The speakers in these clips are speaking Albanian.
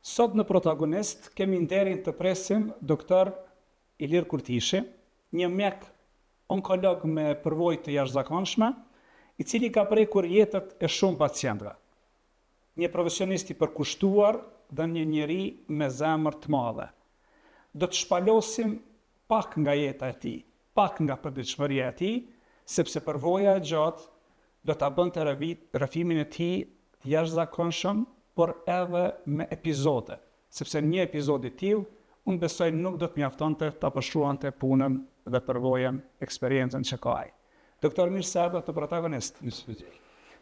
Sot në protagonist kemi nderin të presim doktor Ilir Kurtishi, një mjek onkolog me përvojë të jashtëzakonshme, i cili ka prekur jetët e shumë pacientëve. Një profesionist i përkushtuar dhe një njeri me zemër të madhe. Do të shpalosim pak nga jeta e tij, pak nga përditshmëria e tij, sepse përvoja e gjatë do ta bënte rrëfimin e tij të jashtëzakonshëm, por edhe me epizode, sepse një epizod i tillë unë besoj nuk do të mjaftonte ta përshkruante punën dhe përvojën, eksperiencën që ka ai. Doktor, mirë se erdhët të protagonist.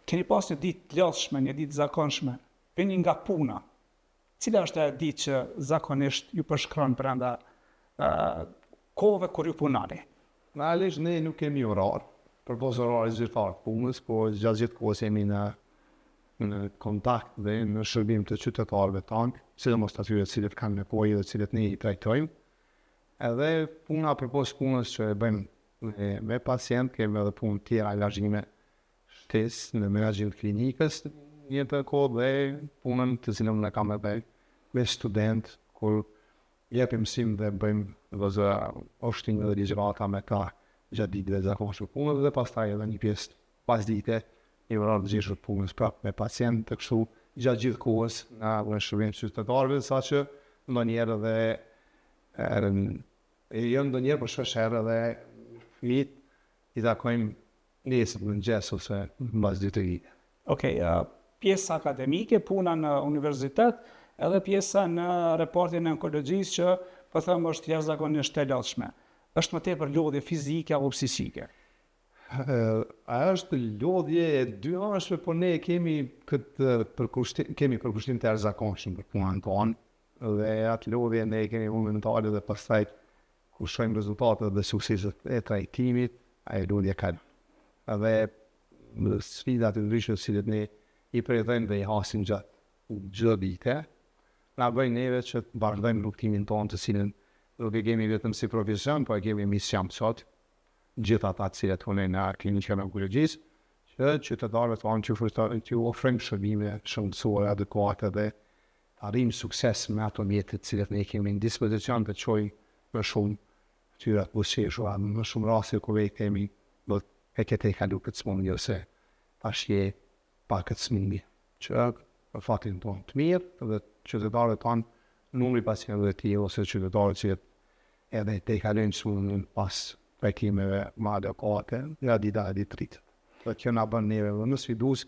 Keni pas një ditë të lodhshme, një ditë zakonshme, vini nga puna. Cila është e ditë që zakonisht ju përshkron brenda kohëve kur ju punani? Realisht ne nuk kemi orar, përpos orari zyrtar të punës, po gjatë gjithë kohës jemi në kontakt dhe në shërbim të qytetarëve tanë, sidomos atyre të cilët kanë nevojë dhe të cilët ne i trajtojmë. Edhe puna përpos punës që e bëjmë me pacient, kemi edhe punë tjera lagjime shtesë në menaxhim të klinikës, një të kohë dhe punën të cilën ne kam edhe me student, kur japim mësim dhe bëjmë vëzë ushtrime dhe ligjërata me ta gjatë ditëve zakonshme punës dhe pastaj edhe një pjesë pas dite i orar të gjithë punës prapë me pacient të kështu gjatë gjithë kohës në shërbim qytetarëve, saqë ndonjëherë ndonjëherë për shpesh edhe fëmijët i takojmë nesër në mëngjes ose mbas ditëve. Okej, pjesa akademike, puna në universitet, edhe pjesa në reportin e onkologjisë që po them është jashtëzakonisht e lodhshme. Është më tepër lodhje fizike apo psiqike? Ajo është lodhje e dy anëshme, por ne kemi përkushtim të jashtëzakonshëm për punën tonë dhe atë lodhje ne kemi momentale dhe pastaj kur shohim rezultatet dhe sukseset e trajtimit, ajo lodhje ka. Edhe sfidat e ndryshme të cilët ne i përjetojmë dhe i hasim gjatë dite, na bëjnë neve që të vazhdojmë rrugtimin tonë, të cilën nuk e kemi vetëm si profesion, po e kemi mision sot. Gjithë ata të cilët punojnë në klinikën e onkologjisë, që qytetarëve tonë që ofrojmë shërbime shëndetësore adekuate dhe arrijmë sukses me ato mjete të cilët ne kemi në dispozicion të çojmë më shumë tyra të buzëqeshura, më shumë raste kur kemi do të ketë kalu këtë smundje ose tash je pa këtë smundje. Që në fatin tonë të mirë dhe qytetarëve tonë numri pacientëve të tillë ose qytetarët që edhe te kalojnë smundjen pas trajtimeve më adekuate nga dita e ditërit. Dhe kjo na bën neve më sfidues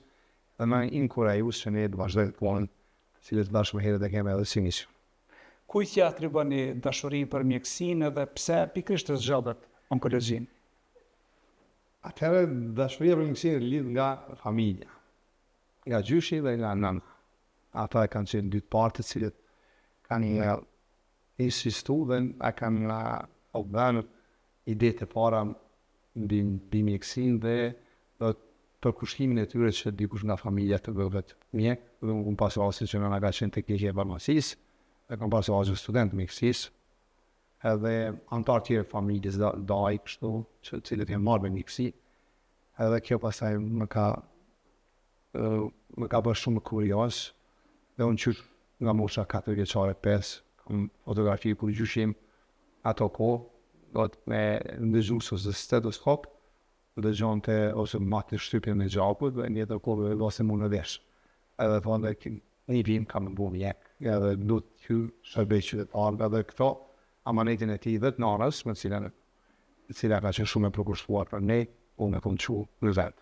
dhe më inkurajues që ne të vazhdojmë punën, cilët dashmë herët e kemi edhe si mision. Kujt ja atribuoni dashurinë për mjekësinë dhe pse pikërisht të zgjodhët onkologjinë? Atëherë dashuria për mjekësinë lidh nga familja, nga gjyshi dhe nga nëna. Ata kanë qenë dy partë të cilët kanë insistuar dhe kanë obdhanë idetë e para mbi mjekësinë dhe përkushtimin e tyre që dikush nga familja të bëhet mjek, dhe unë pas raste që nëna ka qenë teknike e farmacisë, dhe kam pas raste student mjekësisë, edhe antar tjerë familjes daj kështu, që cilët janë marrë me mjekësi, edhe kjo pastaj më ka bërë shumë kurioz, dhe unë qysh nga mosha 4 vjeçare 5, kam fotografi për gjyshim ato kohë, do të me ndëgjues ose stetoskop, dëgjonte ose matë shtypjen e gjaput dhe një të kohë vase mu në vesh. Edhe thonë dhe një vim kam në bu mjek, edhe du të shërbej qytetarëve edhe këto amanetin e tij dhe të nanës, me cila ka qenë shumë e përkushtuar për ne, unë e kom qu në vetë.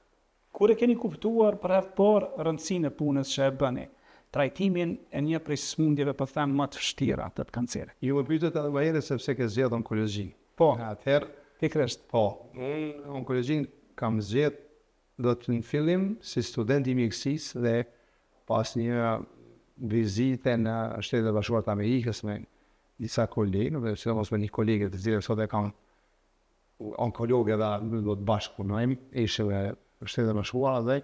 Kur e keni kuptuar për herë të parë rëndësinë e punës që e bëni, trajtimin e një prej smundjeve po them më të vështira të kancerit? Ju më pyetet edhe më herë sepse ke zgjedhur onkologjinë. Po, atëherë pikërisht. Po, unë onkologjinë kam zgjedhur do të në fillim si student i mjekësisë dhe pas një vizite në Shtetet e Bashkuara të Amerikës me disa kolegë, dhe sidomos me një kolege të cilët sot e kam onkologë dhe do të bashkëpunojmë, ishte në Shtetet e Bashkuara dhe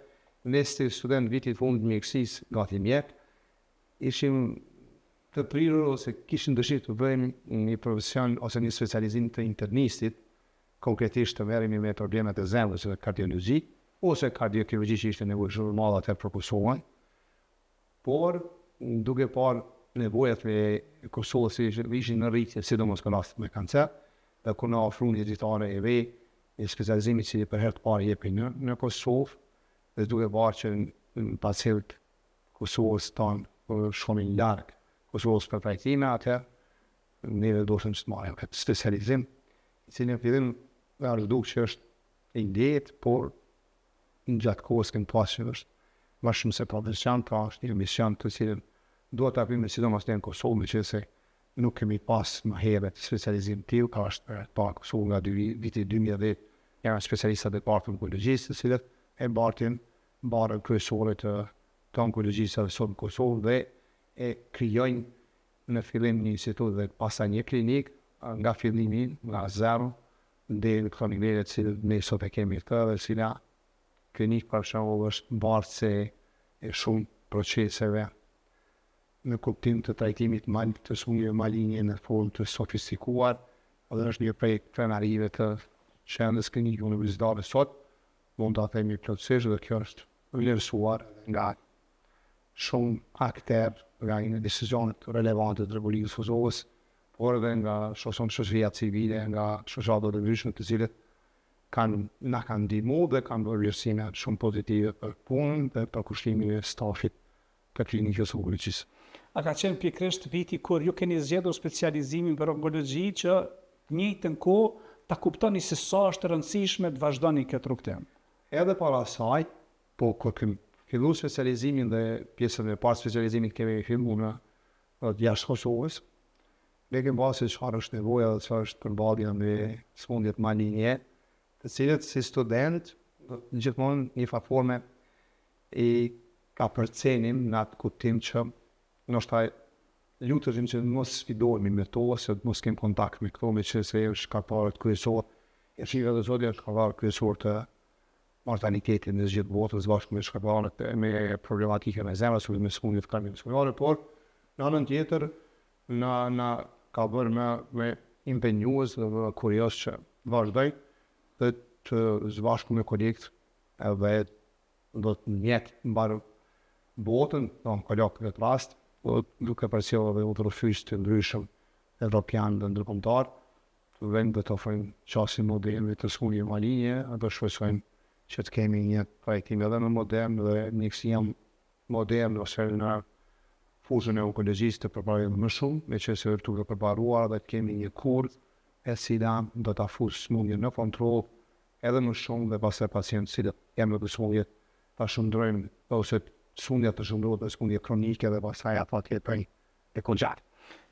ne si student vitit fundit të mjekësisë gati mjek, ishim të prirur ose kishin dëshirë të bëjmë një profesion ose një specializim të internistit, konkretisht të merremi me problemet e zemrës dhe kardiologji, ose kardiokirurgji që ishte nevojë shumë madhe atë propozuan. Por duke parë nevojat e Kosovës ishin në rritje, sidomos për rast me kancer, dhe kur na ofruan një dietare e re, një specializimi që për herë të parë jepi në Kosovë, dhe duke parë që në pacientët Kosovës tonë shumë larg Kosovës për trajtime, atë neve do të marrim këtë specializim, i cili në fillim nga rëduk që është i ndetë, por në gjatë kohës këmë pasë që është më shumë se profesion, pra është një mision të cilën do të apime sidomos në Kosovë, që se nuk kemi pas më herët specializim tillë, ka është për pa Kosovë nga viti 2010, janë specialistat e partë onkologjisë, të cilët e barën kryesore të onkologjisë sot në Kosovë dhe e krijojnë në fillim një institut dhe pastaj një klinik nga fillimi, nga zero, deri në këto nivele të cilët ne sot e kemi këtë, dhe cila klinik për shembull është mbartëse e shumë proceseve në kuptim të trajtimit të smundjeve maligne në formë të sofistikuar, dhe është një prej prenarive të qendrës klinike universitare sot, mund ta themi plotësisht, dhe kjo është vlerësuar nga shumë aktorë, nga një decisionet relevante të Republikës Kosovës, por edhe nga shoqëria civile, nga shoqata të ndryshme të cilët na kanë ndihmu dhe kanë bërë vlerësime shumë pozitive për punën dhe për kushtimin e stafit të klinikës onkologjisë. A ka qenë pikërisht viti kur ju keni zgjedhur specializimin për onkologji që njëjtën kohë ta kuptoni se sa është e rëndësishme të vazhdoni këtë rrugë? Edhe para asaj, po kur kemi filluar specializimin dhe pjesën e parë specializimin kemi filluar në jashtë Kosovës, ne kemi pasur çfarë është nevoja dhe çfarë është përballja me smundjet maligne, të cilët si student gjithmonë një forme i ka përcenim në atë kuptim që ndoshta lutëshim që mos sfidohemi me to, se mos kem kontakt me këto, me që se është shkaktarët kryesor, e shqive dhe zotja është shkaktarët kryesor të mortalitetit në gjithë botës, bashkë me shkaktarët me problematike me zemrës, me smundjet kardiovaskulare, por në anën tjetër na ka bërë me impenjues dhe kurios që vazhdoj dhe të zbashku me kolegët edhe do të mjetë mbarë botën, në kolegë këtë rast, duke përsjellë dhe udhërofyes të ndryshëm evropian dhe ndërkombëtar, të vend dhe të ofrojnë qasje moderne të smundjeve maligne, atë shpresojmë që të kemi një trajtim edhe më modern dhe mjekësia moderne ose në fushën e onkologjisë të përparojmë më shumë, me që se të përparuar dhe të kemi një kur e cila do të afusë smundjen në kontrol edhe më shumë dhe pastaj pacientë cilët janë me smundjet ta shndrojmë ose smundja të shndrohet dhe smundje kronike dhe pastaj ato tjetër e konjat.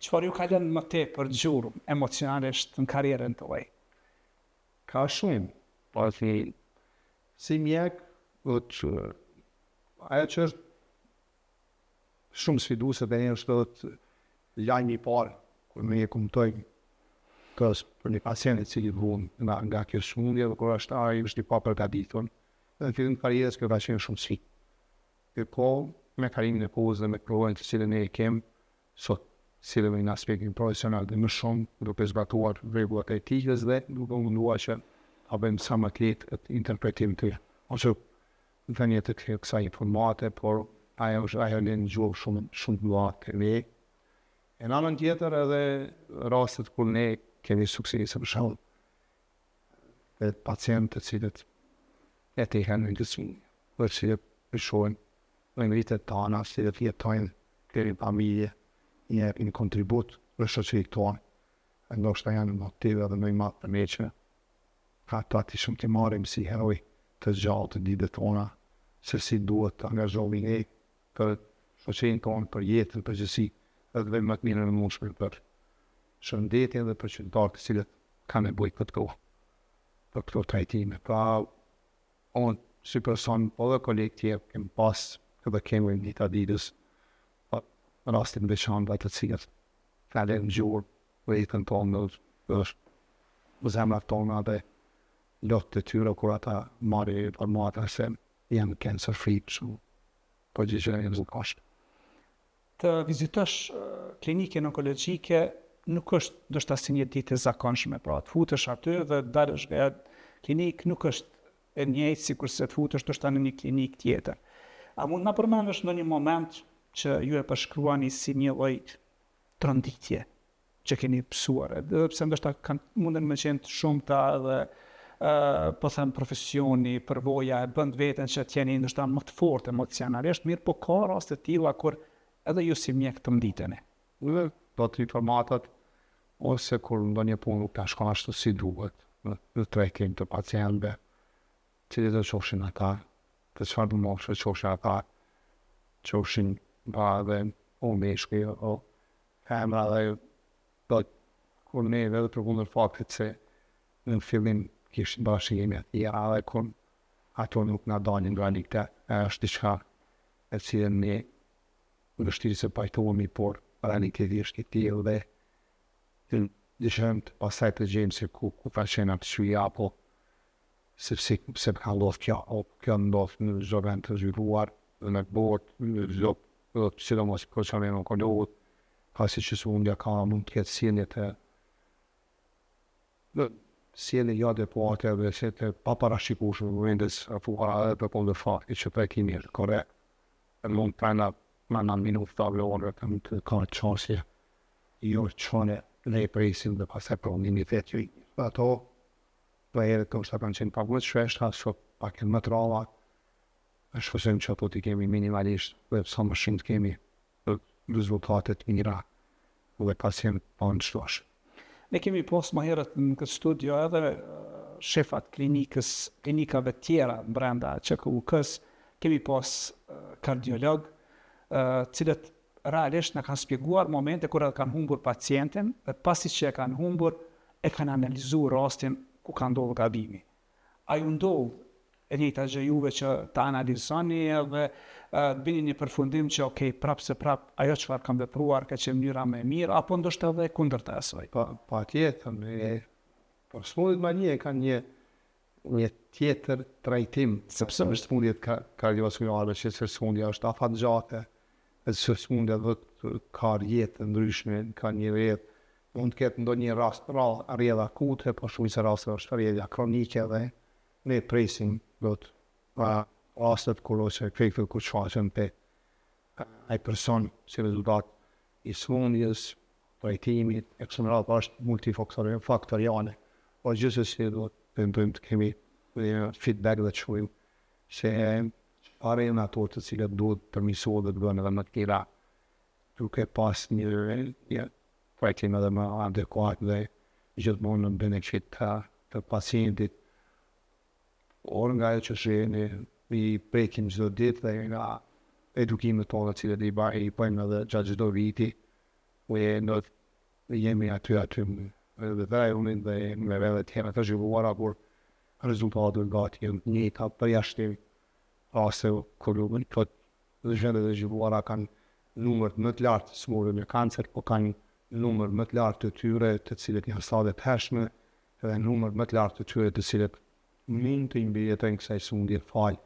Çfarë ju ka lënë më tepër gjurmë emocionalisht në karrierën tuaj? Ka shumë, po si mjek, ajo që është shumë sfiduese dhe është lajmi i parë kur ne e kumtojmë për një pacient i cili vun nga kjo smundje dhe kur është i papërgatitur. Dhe në fillim të karrierës kjo ka qenë shumë sfidë. Po me karimin e kohës dhe me provojnë të cilën ne e kem sot, cilëve në aspektin profesional dhe më shumë duke zbatuar rregullat e etikës dhe duke munduar që ta bëjmë sa më të lehtë këtë interpretim të ose dhënie të kësaj informate, por ajo në gjuhë shumë të mëdha të ne. E në anën tjetër edhe rastet kur ne kemi suksese për shembull me pacientë të cilët e të kanë në smundje, për cilët shohin në vitet tona, cilët jetojnë deri në familje, një kontribut për shoqërinë tonë. Ndoshta janë motive dhe më i madh për ne që ata të shumë të marrim si heroj të gjallë të ditëve tona, se si duhet të angazhohemi ne për shoqërinë tonë, për jetën, për përgjithësi, edhe më të mirën e mundshme për shëndetin dhe për qytetarët të cilët kanë nevojë për këto trajtime. Pra, unë si person, po dhe kolegë tjerë, kem pas edhe kemi një ditë ditës rastin veçantë të cilët falen gjurë për jetën tonë dhe është zemrat tona dhe lotë të tyre kur ata marri informata se janë cancer free, po gjithë janë zukashtë. Të vizitosh klinikën onkologjike nuk është ndoshta si një ditë e zakonshme, pra të futesh aty dhe dalësh nga klinikë nuk është e njëjtë sikur se të futesh ndoshta në një klinikë tjetër. A mund na përmendësh në një moment që ju e përshkruani si një lloj tronditje që keni pësuar, edhe pse ndoshta munden me qenë të shumta edhe po them profesioni, përvoja e bën veten që t'jeni ndoshta më të fortë emocionalisht, mirë po ka raste të tilla kur edhe ju si mjek të mditeni. Dhe do të informatat ose kur ndonjë punë nuk ka shkon ashtu si duhet në trajtim të pacientëve, që të qofshin ata, të çfarë do moshë qofshin ata, qofshin ba dhe o meshki, o femra dhe do kur ne edhe për kundër faktit se në fillim kishin bashkëjemi atje, edhe kur ato nuk na dalin nga një këtë, është diçka e cilën ne vështirë se pajtohemi, por realiteti është i tillë dhe dëshëm të pasaj të gjejmë se ku pacienta të shvija, apo se ka ndodhur kjo ndodh në çdo vend të zhvilluar, në botë, në çdo sidomos kur çamë në onkologë, pasi që sëmundja ka mund të ketë sjellje të sjellje jo adekuate dhe se të paparashikueshme në vendes afuara edhe për kundër faktit që trajtimi është korrekt. Mund prana në minutë të orë të ka çësje jo çone ne presim dhe pasaj pronimi vetë ju. Ato për herë të kështë kanë qenë paguet shveshta, so pak e më të ralla, shfësëm që ato të kemi minimalisht dhe sa më shumë të kemi rezultatet mira dhe pacient pa në qëtosh. Ne kemi pas më herët në këtë studio edhe shefat klinikave tjera brenda QKUK-s, kemi pas kardiolog, cilët realisht në kanë spjeguar momente kur edhe kanë humbur pacientin dhe pasi që e kanë humbur, e kanë analizuar rastin ku ka ndodhur gabimi. A ju ndodh e njëjta gjë juve që ta analizoni edhe të bini një përfundim që prapë se prapë ajo çfarë kam vepruar ka qenë mënyra më e mirë, apo ndoshta edhe kundërta e saj? Pa tjetër, por smundjet manje kanë një tjetër trajtim, sepse është smundjet kardiovaskulare, që smundja është afat gjate, edhe smundja dhe ka rjetë ndryshme, ka një rjetë, mund të ketë ndonjë rast rrjedhë akute, por shumica e rasteve është rrjedhja kronike dhe ne presim do të rastet kur ose efektet kur shfaqen pe ai person si rezultat i smundjes, trajtimit, e kështu me radhë është multifaktoriale, por gjithsesi do të tentojmë të kemi feedback dhe të shohim se çfarë janë ato të cilat duhet përmirësohet dhe të bëhen edhe më të mira, duke pas një trajtim edhe më adekuat dhe gjithmonë në benefit të pacientit. Or nga e që sheni, i prekim çdo ditë dhe nga edukimet tonë të cilat i bëjmë edhe gjatë çdo viti, dhe jemi aty edhe dhejunit dhe me vele tjera të zhvilluara, por rezultatet gati janë njëjta përjashtim raste kur dhe zhvendet e zhvilluara kanë numër më të lartë të smurëve me kancer, po kanë numër më të lartë të tyre të cilët janë stadie të hershme, edhe numër më të lartë të tyre të cilët mund të imbijetojnë kësaj smundje falë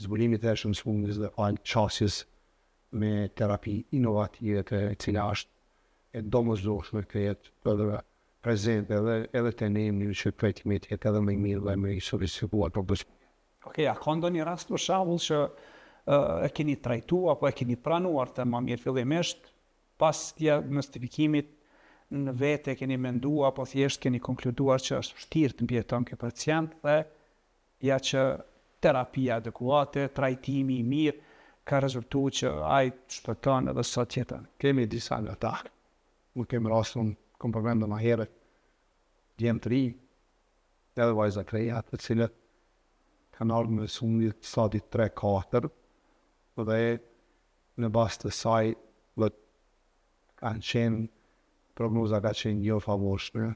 zbulimit të hershëm smundjes dhe falë qasjes me terapi inovative të cila është e domosdoshme të jetë edhe prezente edhe të ne një që trajtimit jetë edhe më i mirë dhe më i sofistikuar për bëjmë. A ka ndonjë rast për shembull që e keni trajtuar apo e keni pranuar të më mirë fillimisht, pas diagnostikimit në vete keni menduar apo thjesht keni konkluduar që është vështirë të mbijeton ky pacient dhe ja që terapia adekuate, trajtimi i mirë ka rezultuar që ai shpëton edhe sot jetën. Kemi disa nga ta. Nuk kemi rastin, kom përmendë më herët, djemë të ri, edhe vajza të reja, të cilët kanë ardhur me smundje të stadit 3-4 dhe në bazë të saj kanë qenë prognoza ka qenë jo favorshme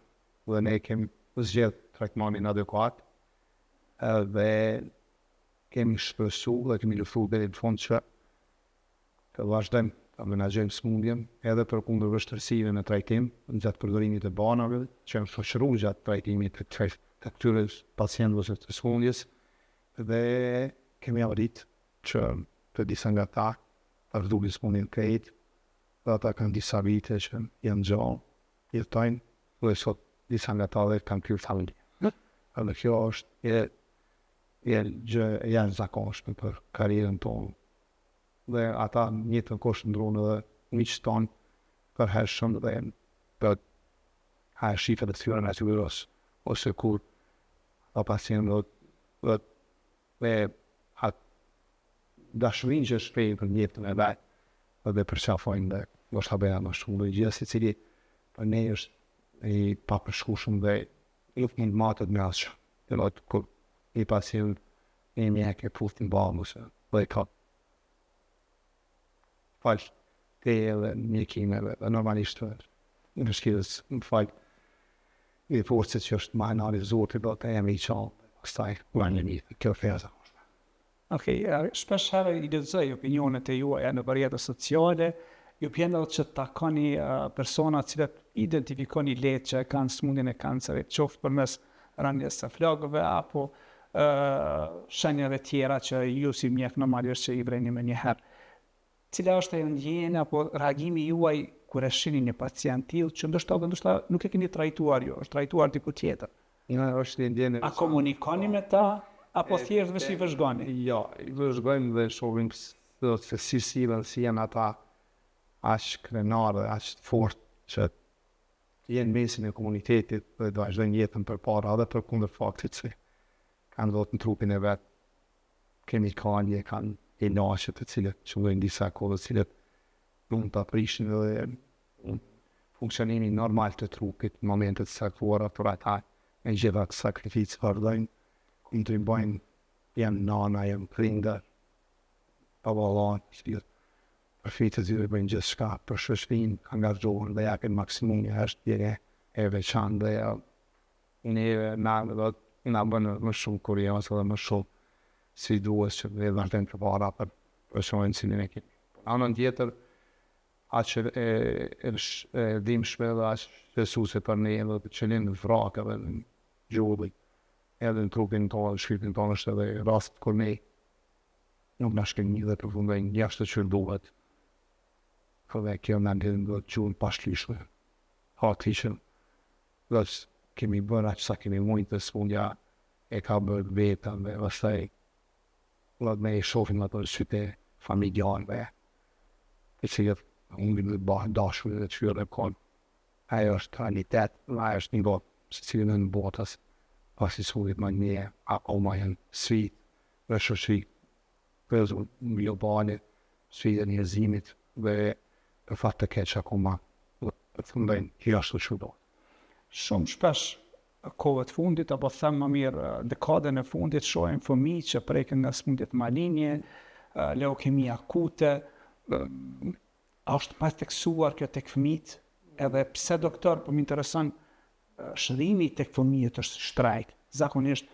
dhe ne kemi zgjedhur trajtimin adekuat dhe kemi shpresu dhe kemi luftuar deri në fund që të vazhdojmë të menaxhojmë smundjen edhe për kundër vështirësive në trajtim gjatë përdorimit të banave që janë shoqëruar gjatë trajtimit të këtyre pacientëve të smundjes dhe kemi arritur që të disa nga ta ardhullin smundjen krejt dhe ata kanë disa vite që janë gjallë, jetojnë, dhe sot disa nga ta dhe kanë kryer familje. Edhe kjo është janë zakonshme për karrierën tonë. dhe ata një të koncentrohen edhe miqtë tonë përhershëm dhe për ha shifet e tyre natyrës ose kur ata pasionë dhe atë dashurinë që shprehim për jetën e vet dhe për çfarë dhe është bëja më shumë dhe gjithë se cili për ne është i papërshkueshëm dhe nuk mund matët me asgjë. Dhe atë kur i pasion e mjek e putin balmuse dhe ka falë te edhe mjekimeve dhe normalisht në shkilës më falë i forcët që është ma analizuar të do të jemi i qalë, këstaj vërnë një kjo feza. Okej, shpesh herë i lexoj opinionet e juaja në rrjetet sociale, ju pjene që takoni persona cilët identifikoni letë që kanë smundjen e kancerit, qoftë përmes rënjes së flagëve apo shenjave tjera që ju si mjek normalisht që i breni më një herë. Cila është ajo ndjenja apo reagimi juaj kur e shihni një pacient tillë që ndoshta nuk e keni trajtuar ju, është trajtuar diku tjetër. Është një ndjenjë. A komunikoni me ta apo thjesht veç i vëzhgoni? Jo, i vëzhgojmë dhe shohim se si sillen si janë ata aq krenarë, aq të fortë që jenë mesin e komunitetit dhe do vazhdojnë jetën përpara edhe për kundër faktit se kanë dhënë në trupin e vet kemikalje, kanë ilaçe të cilët çojnë disa kohë, të cilët mund të aprishin dhe funksionimin normal të trupit në momentet saktuara për ata e gjitha të sakrificë vardojnë, kontribojnë, janë nana, janë prindër, babalon, përfitë të zyre bëjnë gjithë shka, për shështin, angazhohen dhe jakin maksimum një heshtje e veçan dhe na bënë më shumë kurios dhe më shumë si duhes që dhe vazhdojnë të para për shojnë si një ekip. Anën tjetër, atë që e dimshme dhe atë shesuse për ne edhe të qëllim në vrakë edhe në gjulli, edhe në trupin tonë, shpirtin tonë është edhe rast kur ne nuk në shken një dhe përfundojnë jashtë të që duhet. Dhe kjo në ndihën dhe të gjullë pashlishme, haklishme, dhe kemi bërë aqë sa kemi mujtë të smundja e ka bërë vetën dhe vëstaj dhe me i shofim ato në syte familjarëve, e cilët unë dhe bëhë dashur dhe të fyrë dhe konë. Ajo është realitet, ajo është një botë, se cilën në botës, pasi smundit më një, apo ma janë sfit, dhe shoqëri, pëzë globale, sfit e njerëzimit, dhe për fat të keq akoma, të fundojnë jashtë të qëdo. Shumë shpesh kohët fundit, apo them më mirë dekadën e fundit, shohim fëmijë që preken nga smundjet malinje, leukemi akute, është pas teksuar kjo tek fëmijët, edhe pse doktor, po më intereson shërimi tek fëmijët është shtrejk. Zakonisht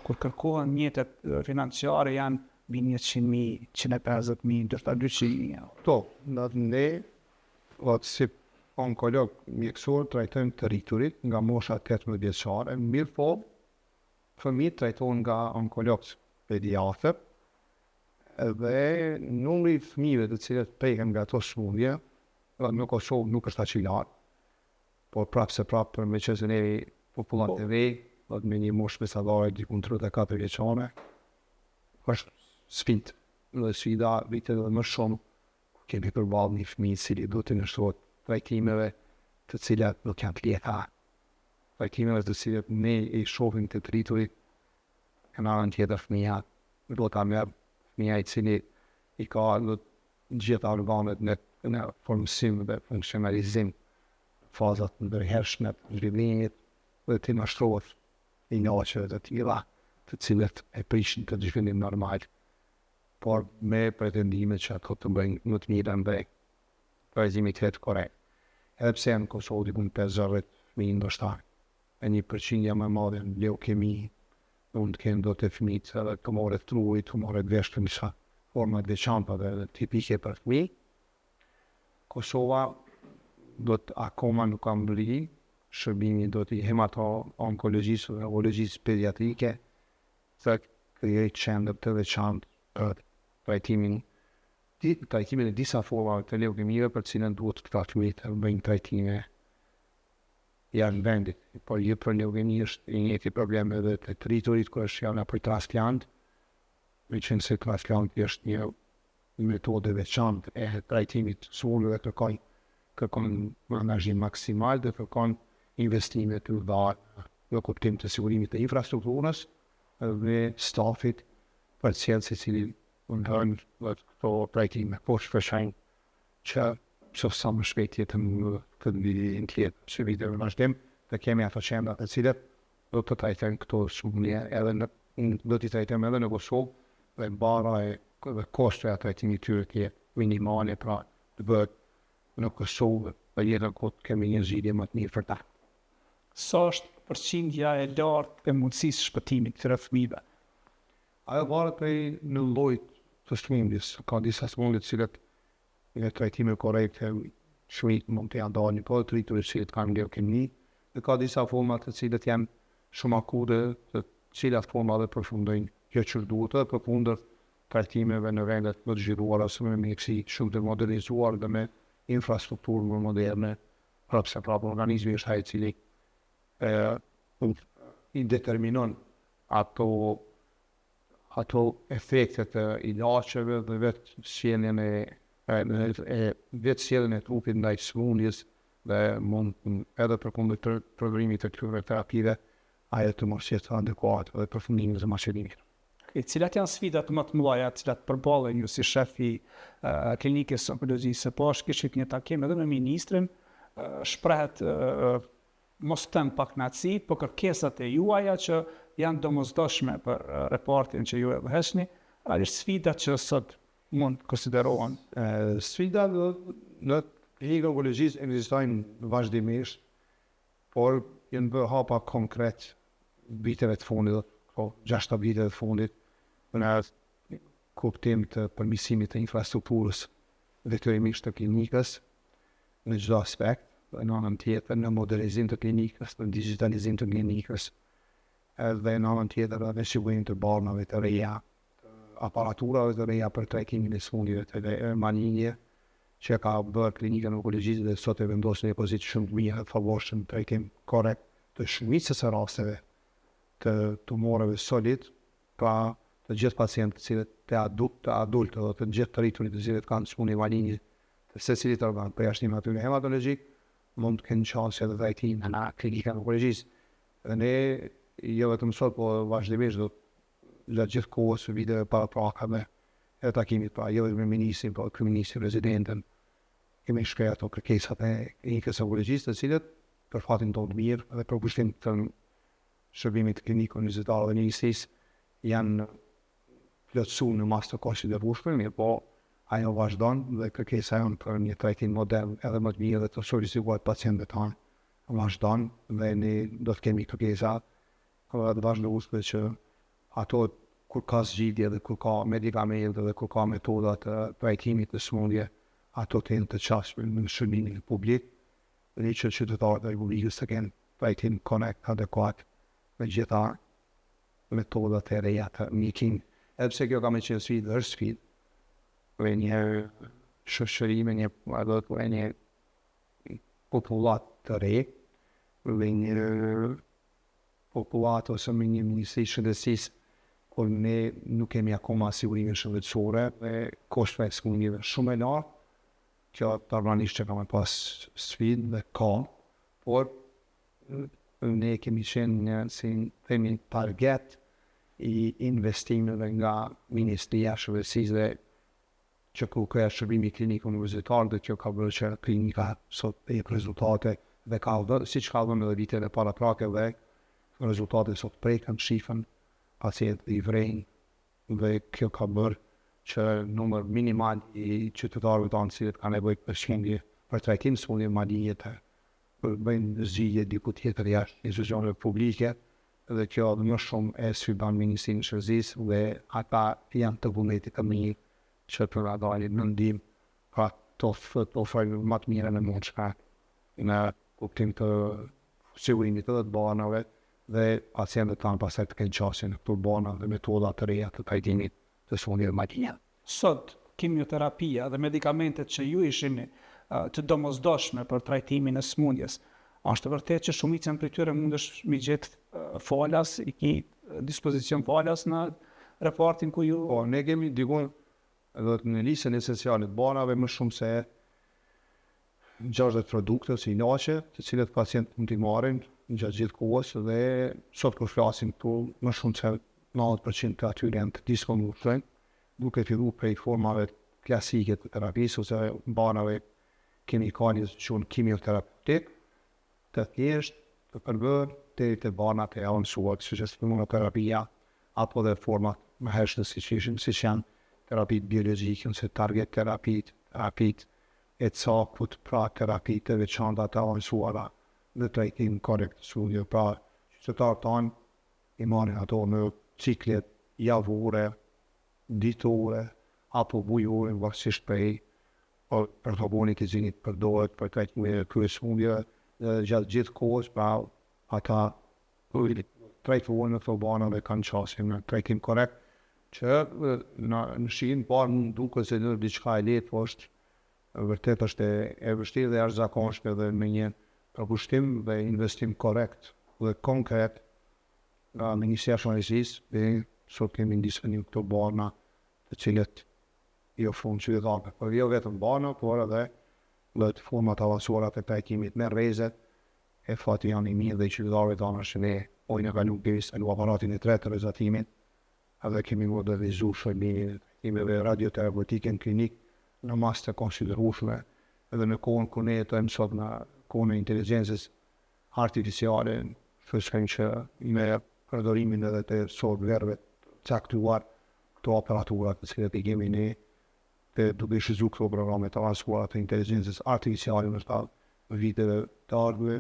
kur kërkohen mjetet financiare janë mbi 100.000, 150.000, ndërsa 200.000. To, ne, si onkolog mjekësor trajtojmë të rriturit nga mosha 18 vjeçare, mirë po, fëmijët trajtojnë nga onkologës pediatër, dhe numri fëmijëve të cilët preken nga ato smundje, nuk është aq i lartë, por prapë se prapë për me qësën e popullat e vej, me një moshë mesadare dikun 34 vjeçare, është sfidë, dhe sfida vitet dhe më shumë, kemi përballë një fëmijë cili do të nështrohet trajtimeve të cilat nuk janë të lehta. Trajtimeve të cilat ne i shohim të rriturit, në anën tjetër fëmija, do ta merr fëmija i cili i ka gjitha organet në formësim dhe funksionalizim, fazat ndërhershme të zhvillimit dhe të nashtrohet ilaçeve të tilla, të cilat e prishin këtë zhvillim normal, por me pretendimet që ato të bëjnë më të mirë dhe përgjimi të vetë korekt. Edhe pse në Kosovë dikun 50 fëmijë ndoshta, e 1% më madhe në leukemi, mund të kenë do të fëmijët edhe tumore të trurit, tumore të veshtë në disa forma të veçanta dhe tipike për fëmijë. Kosova do të akoma nuk ka mbri, shërbimi do të hemato-onkologjisë dhe onkologjisë pediatrike, të krijoj qendër të veçantë për trajtimin e disa formave të leukemive për cilën duhet të trajtuar të bëjnë trajtime janë vendit, por jo për leukemi është i njëjti problem edhe të rriturit kur është janë për transplant, me qenë se transplanti është një metode veçantë e trajtimit të sulmeve kërkon angazhim maksimal dhe kërkon investime të mëdha në kuptim të sigurimit të infrastrukturës dhe stafit për cilë se cili ndërnë dhe këto trajtime, po shpeshajnë që sa më shpejt jetë në këtë vidin tjetë. Që vidin në vazhdim, dhe kemi ato qendra të cilët do të trajtojnë këto sumje do t'i trajtojmë edhe në Kosovë dhe bara dhe kosto e trajtimit tyre të minimale, pra të bëhet në Kosovë dhe jetën këtë kemi një zgjidhje më të mirë për ta. Sa është përqindja e lartë e mundësisë shpëtimit këtyre fëmijëve? Ajo varet prej në llojit të sëmundjes. Ka disa sëmundje të cilat në trajtime korrekte shmit mund të janë dalë, po të rritur të cilët kanë leukemi, dhe ka disa forma të cilët janë shumë akutë, të cilat forma dhe përfundojnë kjo që duhet dhe përfundër trajtimeve në vendet më të zhvilluara ose me mjeksi shumë të modernizuar dhe me infrastrukturë më moderne, prapse organizmi është ai i cili i determinon ato efektet e ilaçeve dhe vetë sjelljen e trupit ndaj sëmundjes dhe mund edhe përkundër të prodhimit të këtyre terapive ajo të mos jetë adekuate dhe përfundimin e macerimit. Cilat janë sfidat më të mëdha cilat përballen ju si shef i klinikës onkologjisë së poshtë? Kishit një takim edhe me ministrin, shprehet mos të më pak knatësi, po kërkesat e juaja që janë domosdoshme për reportin që ju e vëhesni, realisht sfidat që sot mund konsiderohen. Sfidat në klinikën onkologjisë ekzistojnë vazhdimisht, por janë bërë hapa konkret viteve të fundit, po 6 viteve të fundit, në kuptim të përmirësimit të infrastrukturës veterimisht të klinikës në çdo aspekt, në anën tjetër në modernizim të klinikës, në digitalizim të klinikës, edhe në anën tjetër në sigurim të barnave të reja, aparaturave të reja për trajtimin e sëmundjeve të maligje, që ka bërë klinikën onkologjisë dhe sot e vendosur në një pozitë shumë të mirë, favorshëm trajtim korrekt të shumicës së rasteve të tumoreve solid, pra të gjithë pacientët cilët të adultë dhe të gjithë të rriturit të cilët kanë sëmundje maligne të secilit organ për jashtënim atyre hematologjik, mund të kenë çanse dhe trajtim në klinikën onkologjisë. Dhe ne jo vetëm sot, po vazhdimisht do gjatë gjithë kohës së viteve paraprakave e takimit pra jo vetëm me ministrin, po kryeministrin, presidenten, kemi shkruar ato kërkesat e klinikës onkologjisë, të cilët për fatin tonë të mirë dhe për kushtim të shërbimit klinik universitar dhe ministrisë janë plotësuar në mas të konsiderueshme, mirë po ajo vazhdon dhe kërkesa jonë për një trajtim modern edhe më të mirë dhe të solicituar pacientëve tanë vazhdon dhe ne do të kemi kërkesa të vazhdueshme që ato kur ka zgjidhje dhe kur ka medikamente dhe kur ka metoda të trajtimit të sëmundje, ato të jenë të çastshme në shërbimin publik dhe që qytetarët e Republikës të kenë trajtim korrekt, adekuat me gjitha metodat e reja të mjekim. Edhe pse kjo ka me qenë sfidë, është sfidë, me një shoqëri, me një popullat të re, me një popullat ose me një ministri shëndetësisë, kur ne nuk kemi akoma sigurimin shëndetësore dhe koshtet e sëmundjeve shumë e lartë. Kjo normalisht që ka me pas sfidë dhe ka, por ne kemi qenë një target i investimeve nga Ministria e Shëndetësisë dhe që kërkoja shërbimi klinik universitar dhe kjo ka bërë që klinika sot e jep rezultate dhe ka dhënë, siç ka dhënë edhe vitet e paraprake dhe rezultatet sot prekën shifën pacientë i vrejnë dhe kjo ka bërë që numër minimal i qytetarëve tanë cilët kanë nevojë për shëndje për trajtim sëmundje maligne të bëjnë zgjidhje diku tjetër jashtë institucioneve publike dhe kjo edhe më shumë e sfidan Ministrinë e Shëndetësisë dhe ata janë të vullnetit të mirë që të na dalin në ndihmë pra të ofrojnë më të mirën e mundshme në kuptim të sigurimit të banave dhe pacientët tanë pastaj të kenë qasje në këto bana dhe metoda të reja të trajtimit të sëmundjeve maligne. Sot kimioterapia dhe medikamentet që ju ishin të domosdoshme për trajtimin e sëmundjes, është vërtet që shumicën prej tyre mundesh mi gjetë falas, i ki dispozicion falas në reportin ku ju... Po, ne kemi dikun Edhe në listën esenciale të banave më shumë se 60 produkte ose ilaçe, të cilët pacientët mund t'i marrin gjatë gjithë kohës dhe sot kur flasim këtu më shumë se 90% të atyre janë të disponueshëm, duke filluar prej formave klasike të terapisë ose banave kimikale që quhen kimioterapeutik, të thjeshtë, të përbërë deri te banat e avancuara, siç është imunoterapia apo dhe format më hershme siç janë terapitë biologjike ose target terapitë e cakut, pra terapitë të veçanta të avancuara në trajtim korrekt studio. Pra, qytetarët tanë i marrin ato në ciklet javore, ditore, apo bujore, varësisht prej protokollit i cili përdoret për trajtimin e kryesmundjeve gjatë gjithë kohës, pra ata trajtuar në këto bana dhe kanë qasim në trajtim korrekt, që në shihin parë mund duket se në diçka e lehtë, po është vërtet është e vështirë dhe jashtëzakonshme dhe me një përkushtim dhe investim korrekt dhe konkret nga Ministria e Shëndetësisë, dhe sot kemi disponim këto bana të cilët i ofrojnë qytetarëve. Por jo vetëm bana, por edhe të format avancuara të trajtimit me rrezet, e fati janë i mirë dhe i qytetarëve tanë është ne ojnë e kalu pjesë në aparatin e tretë të rrezatimit, edhe kemi modernizuar shërbimin e radioterapeutike në klinik në mas të konsiderueshme, edhe në kohën kur ne jetojmë sot në kohën e inteligjencës artificiale, shpresojmë që me përdorimin edhe të softverëve caktuar këto aparatura të cilat i kemi ne, dhe duke shfrytzuar këto programe të avancuara të inteligjencës artificiale në viteve të ardhme,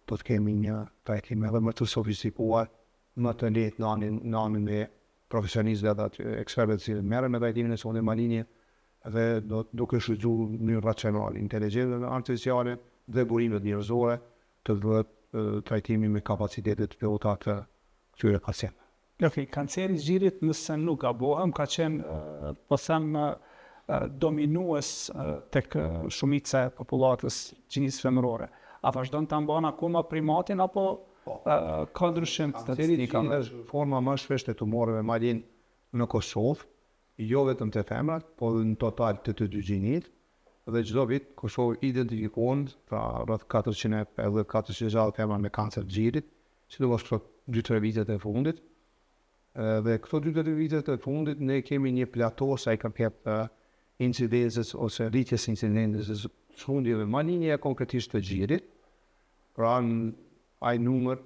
do të kemi një trajtim edhe më të sofistikuar, më të lehtë në anën e profesionistëve dhe aty ekspertëve që merren me trajtimin e sondit malinje, dhe duke shfrytzuar në mënyrë racionale inteligjencën artificiale dhe burimet njerëzore të bëhet trajtimi me kapacitete të plota të këtyre pacientëve. Okay, kanceri i zgjirit, nëse nuk gabohem, ka qenë po them dominues tek shumica e popullatës gjinisë femërore. A vazhdon ta mban akoma primatin apo ka ndryshim statistika? Forma më shpesh e tumoreve malin në Kosovë, jo vetëm të femrat, po në total të dy gjinit, dhe çdo vit Kosovë identifikon pra rreth 400-460 femra me kancer të zgjirit, sidomos këto 2-3 vitet e fundit. Dhe këto 2-3 vitet e fundit ne kemi një plato sa i përket incidencës ose rritjes incidencës smundjeve malinje konkretisht të zgjirit. Pra ai numër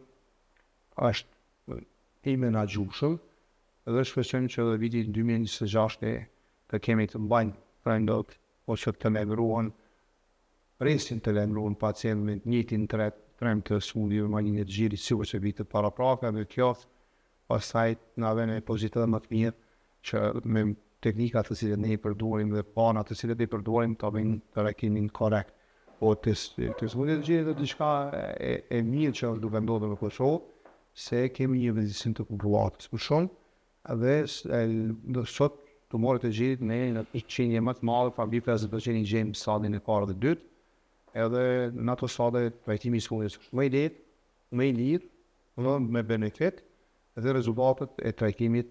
është i menaxhueshëm, dhe shpresojmë që dhe viti 2026 të kemi të mbajnë prandot ose të lajmëruan presin të lajmëruan pacientë me njëjtin trend të smundjeve malinje të zgjirit sikur se vitet paraprake, dhe kjo pastaj na vjen një pozitiv më të mirë që me teknikat të cilat ne i përdorim dhe banat të cilat i përdorim ta bëjnë trajtimin korrekt. Po të smundjet të zgjirit është diçka e mirë që është duke ndodhur në Kosovë, se kemi një vëzhgim të popullatës më shumë, dhe sot tumoret e zgjirit ne në qenie më të madhe, pa mbi 50% i gjejmë stadin e parë dhe dytë, edhe në ato stade trajtimi i smundjes është më i lehtë, më i lirë, me benefit, dhe rezultatet e trajtimit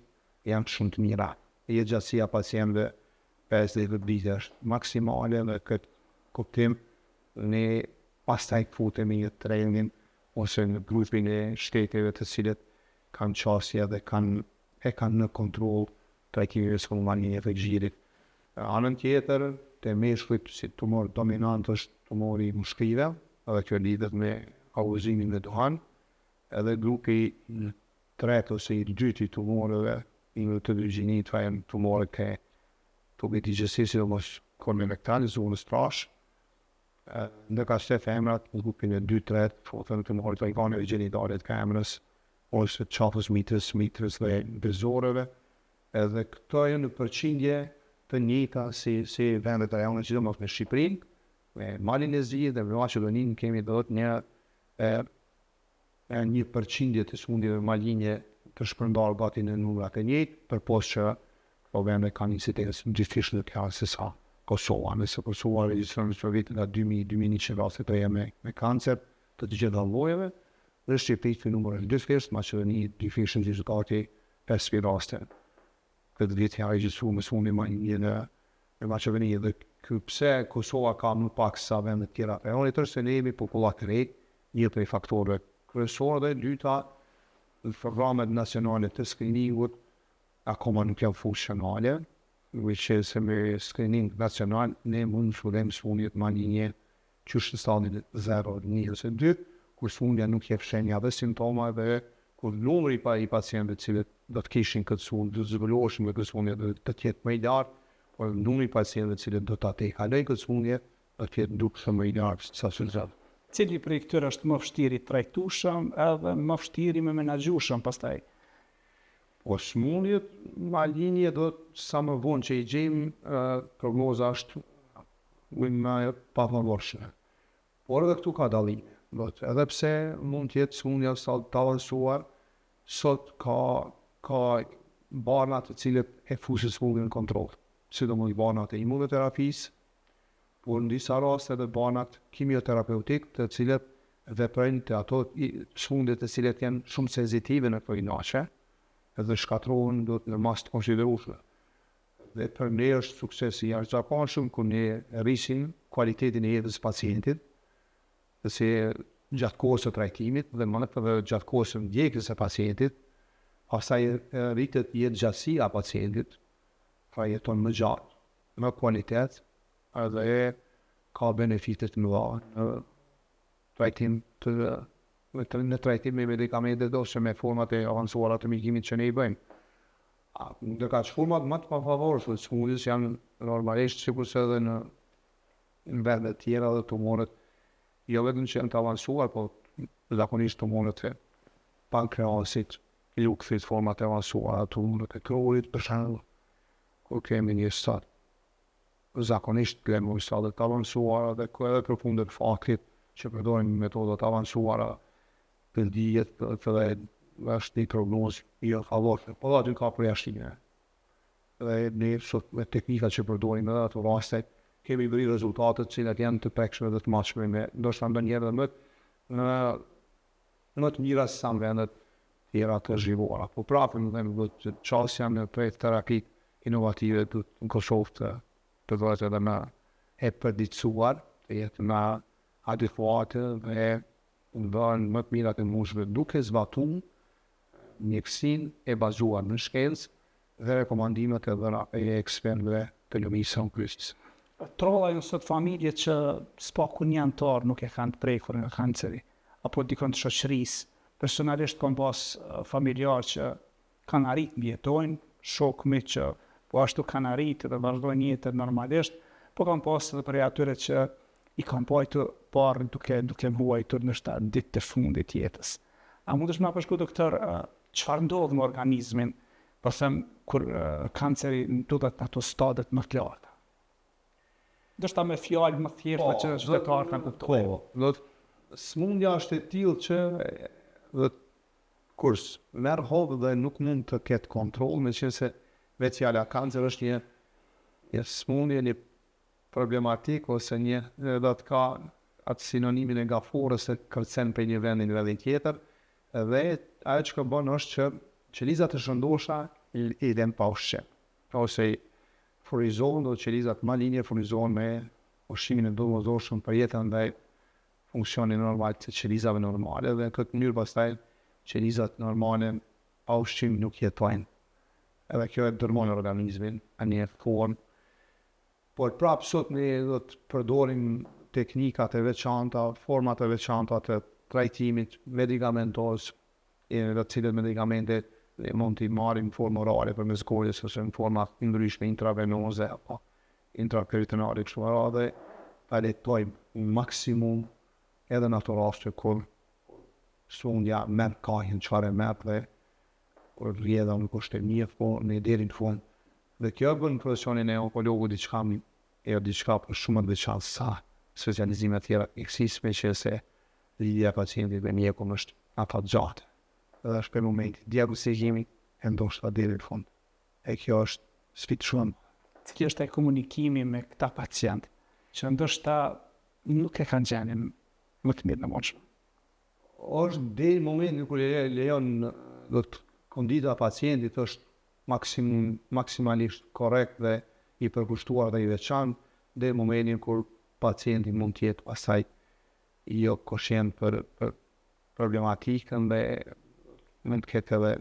janë shumë të mira. Jetëgjatësia pacientëve 50 vite është maksimale, dhe këtë kuptim ne pastaj futemi në trajnimin ose në grupin e shteteve të cilët kanë qasje dhe kanë në kontroll trajtimin e smundjeve malinje të zgjirit. Anën tjetër, te meshkujt si tumor dominant është tumori i mushkive, edhe kjo lidhet me auzimin e duhan, edhe grupi tretë ose i dytë i tumoreve të dy gjinit janë tumorët e tubit digestiv, sidomos kolorektal, zonës trash, ndërka se femrat në grupin e 2-3 fotën tumorët e organeve gjenitale të femrës ose qafës mitrës dhe bezoreve, edhe këto janë në përqindje të njëjta si vendet e rajonit, sidomos me Shqipërinë, me Malin e Zi dhe me Maqedoninë kemi një përqindje të smundjeve malinje të shpërndarë gati në numrat e njëjtë, përpos që vendet kanë incidencë gjithësisht të kjo se sa Kosova. Nëse Kosova regjistron në vitin nga 2000-2100 raste të me kancer të të gjitha llojeve, dhe Shqipëri këtë numër është dyfisht, Maqedoni dyfisht në gati 5 raste. Këtë vit ja regjistruar me smundje malinje në në Maqedoni dhe pse Kosova ka më pak sa vendet tjera. Unë është se ne jemi popullat të re, një prej faktorëve kryesor dhe dyta programet nacionale të screeningut akoma nuk janë funksionale, which is me screening nacional ne mund të shpëtojmë smundjet më një që është në stadin 0, 1 ose 2, kur smundja nuk jep shenja dhe simptoma dhe kur numri i pacientëve të cilët do të kishin këtë smundje, do të zhvilloheshin me këtë smundje do të jetë më i lartë, por numri i pacientëve të cilët do ta kalojnë këtë smundje do të jetë dukshëm më i lartë sa sot. Cili prej këtyre është më vështirë i trajtueshëm edhe më vështirë i menaxhueshëm pastaj? Po smundjet ma linje do të sa më vonë që i gjejmë prognoza është më pafavorshme. Por edhe këtu ka dallime. Edhe pse mund të jetë smundja të avancuar, sot ka barna të cilët e fusin smundjen në kontroll. Sidomos barnat e imunoterapisë, por në disa raste edhe banat kimioterapeutik të cilët veprojnë të ato smundje të cilët janë shumë senzitive në këto inaçe edhe shkatrohen do të në mas të konsiderueshme. Dhe për ne është suksesi i jashtëzakonshëm kur ne rrisim cilëtetin e jetës së pacientit, se gjatë kohës së trajtimit dhe më edhe gjatë kohës së ndjekjes së pacientit, pastaj rritet jetëgjatësia e pacientit, pra jeton më gjatë, më kualitet, edhe ka benefite të mëdha në trajtim në trajtim me medikamente ose me format e avancuara të mjekimit që ne i bëjmë. Ndërka që format më të pafavorshme të smundjes janë normalisht sikurse edhe në vende të tjera dhe tumorët, jo vetëm që janë të avancuar, po zakonisht tumorët e pankreasit, lukthit, format e avancuara, tumorët e krurit, për shembull, kur kemi një stad zakonisht kemi stadet të avancuara dhe edhe përfundet faktit që përdorin metodat avancuara për dijet dhe është një prognozë jo favorshme, po aty ka përjashtime. Dhe ne sot me teknikat që përdorim edhe ato raste kemi bëri rezultate të cilat janë të prekshme dhe të mashme me ndoshta ndonjëherë dhe më të mira se sa në vendet tjera të zhvilluara. Po prapë më them që çështja në terapi inovative në Kosovë të përdoret edhe me e përditësuar, të jetë me adekuate dhe ndërën më të mirat e mundshme duke zbatuar mjekësinë e bazuar në shkencë dhe rekomandimet e dhëna e ekspertëve të lëmisë së kryqëzës. Trollajnë sot familje që s'paku një antar nuk e kanë të prekur nga kanceri, apo dikon të shoqërisë. Personalisht kam pas familjar që kanë arrit mjetojnë, shokëmi që po ashtu kanë arrit dhe vazhdojnë jetën normalisht, po kam pas edhe për atyre që i kam pajtu parë duke huajtur në ditë të fundit jetës. A mundesh më përshkruaj doktor çfarë ndodh me organizmin, po them kur kanceri ndodhet në ato stadet më të larta? Ndoshta me fjalë më thjeshta që qytetarët kanë kuptuar. Do të smundja është e tillë që do kurs merr hovë dhe nuk mund të ketë kontroll, meqense vetë fjala kancer është një smundje, një problematik ose një do të ka atë sinonimin e gaforës se kërcen për një vend në vendin tjetër, dhe ajo që bën është që qelizat e shëndosha i lën pa ushqim. Ose furnizon do qelizat malinje furnizohen me ushqimin e domosdoshëm për jetën dhe funksionin normal të qelizave normale dhe në këtë mënyrë pastaj qelizat normale pa ushqim nuk jetojnë. Edhe kjo e dërmon organizmin në një formë. Por prapë sot ne do të përdorim teknikat e veçanta, format e veçanta të trajtimit medikamentoz, të cilët medikamente mund t'i marrim në formë orale përmes gojës ose në forma ndryshme intravenoze apo intraperitonale kështu dhe ta letojmë maksimum edhe në ato raste kur smundja merr kahën çfarë merr dhe kur rrjedha nuk është e mirë, po ne deri në fund. Dhe kjo bën profesionin e onkologut diçka për shumë të veçantë sa specializime të tjera ekzistojnë që se lidhja e pacientit me mjekun është ata gjatë. Edhe është për momentin diagnostikimi e ndoshta deri në fund. E kjo është sfidë shumë. Cili është ai komunikimi me këta pacient që ndoshta nuk e kanë gjendjen më të mirë në mundshme? Është deri në momentin kur lejon do të kondita e pacientit është maksimalisht korrekt dhe i përkushtuar dhe i veçantë dhe momentin kur pacienti mund të jetë pastaj jo koshient për problematikën dhe mund të ketë edhe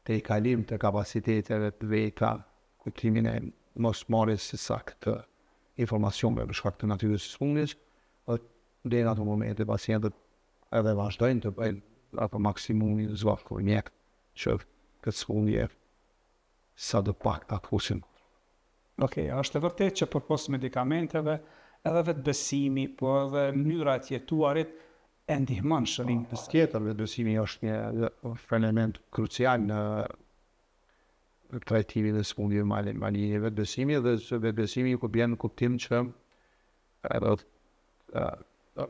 të i kalim të kapaciteteve të veta, kuptimin e mos marrjes së saktë informacioneve për shkak të natyrës së smundjes, dhe në ato momente pacientët edhe vazhdojnë të bëjnë apo maksimumin zvarkur mjek që këtë smundje sa do pak ta fusin. Okej, është e vërtet që përpos medikamenteve, edhe vetë besimi, po edhe mënyra e jetuarit e ndihmon shërimin. Tjetër, vetëbesimi është një element krucial në trajtimin e smundjeve maligne. Vetëbesimi dhe vetëbesimi ku bjen në kuptim që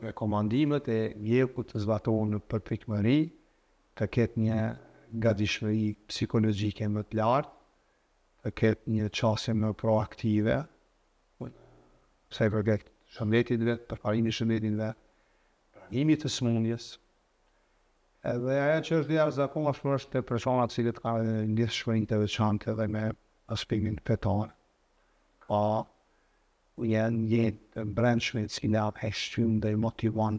rekomandimet e mjekut të zbatohen në përpikmëri, të ketë një gatishmëri psikologjike më të lartë, të ketë një qasje më proaktive, sa i përket shëndetit vet, përparimit shëndetit vet, pranimit të smundjes. Edhe ajo që është jashtëzakonshme është te personat cilët kanë lidhshmëri të veçantë edhe me aspektin fetar. Pa janë jetë të brendshme të cilat e shtyjnë dhe i motivon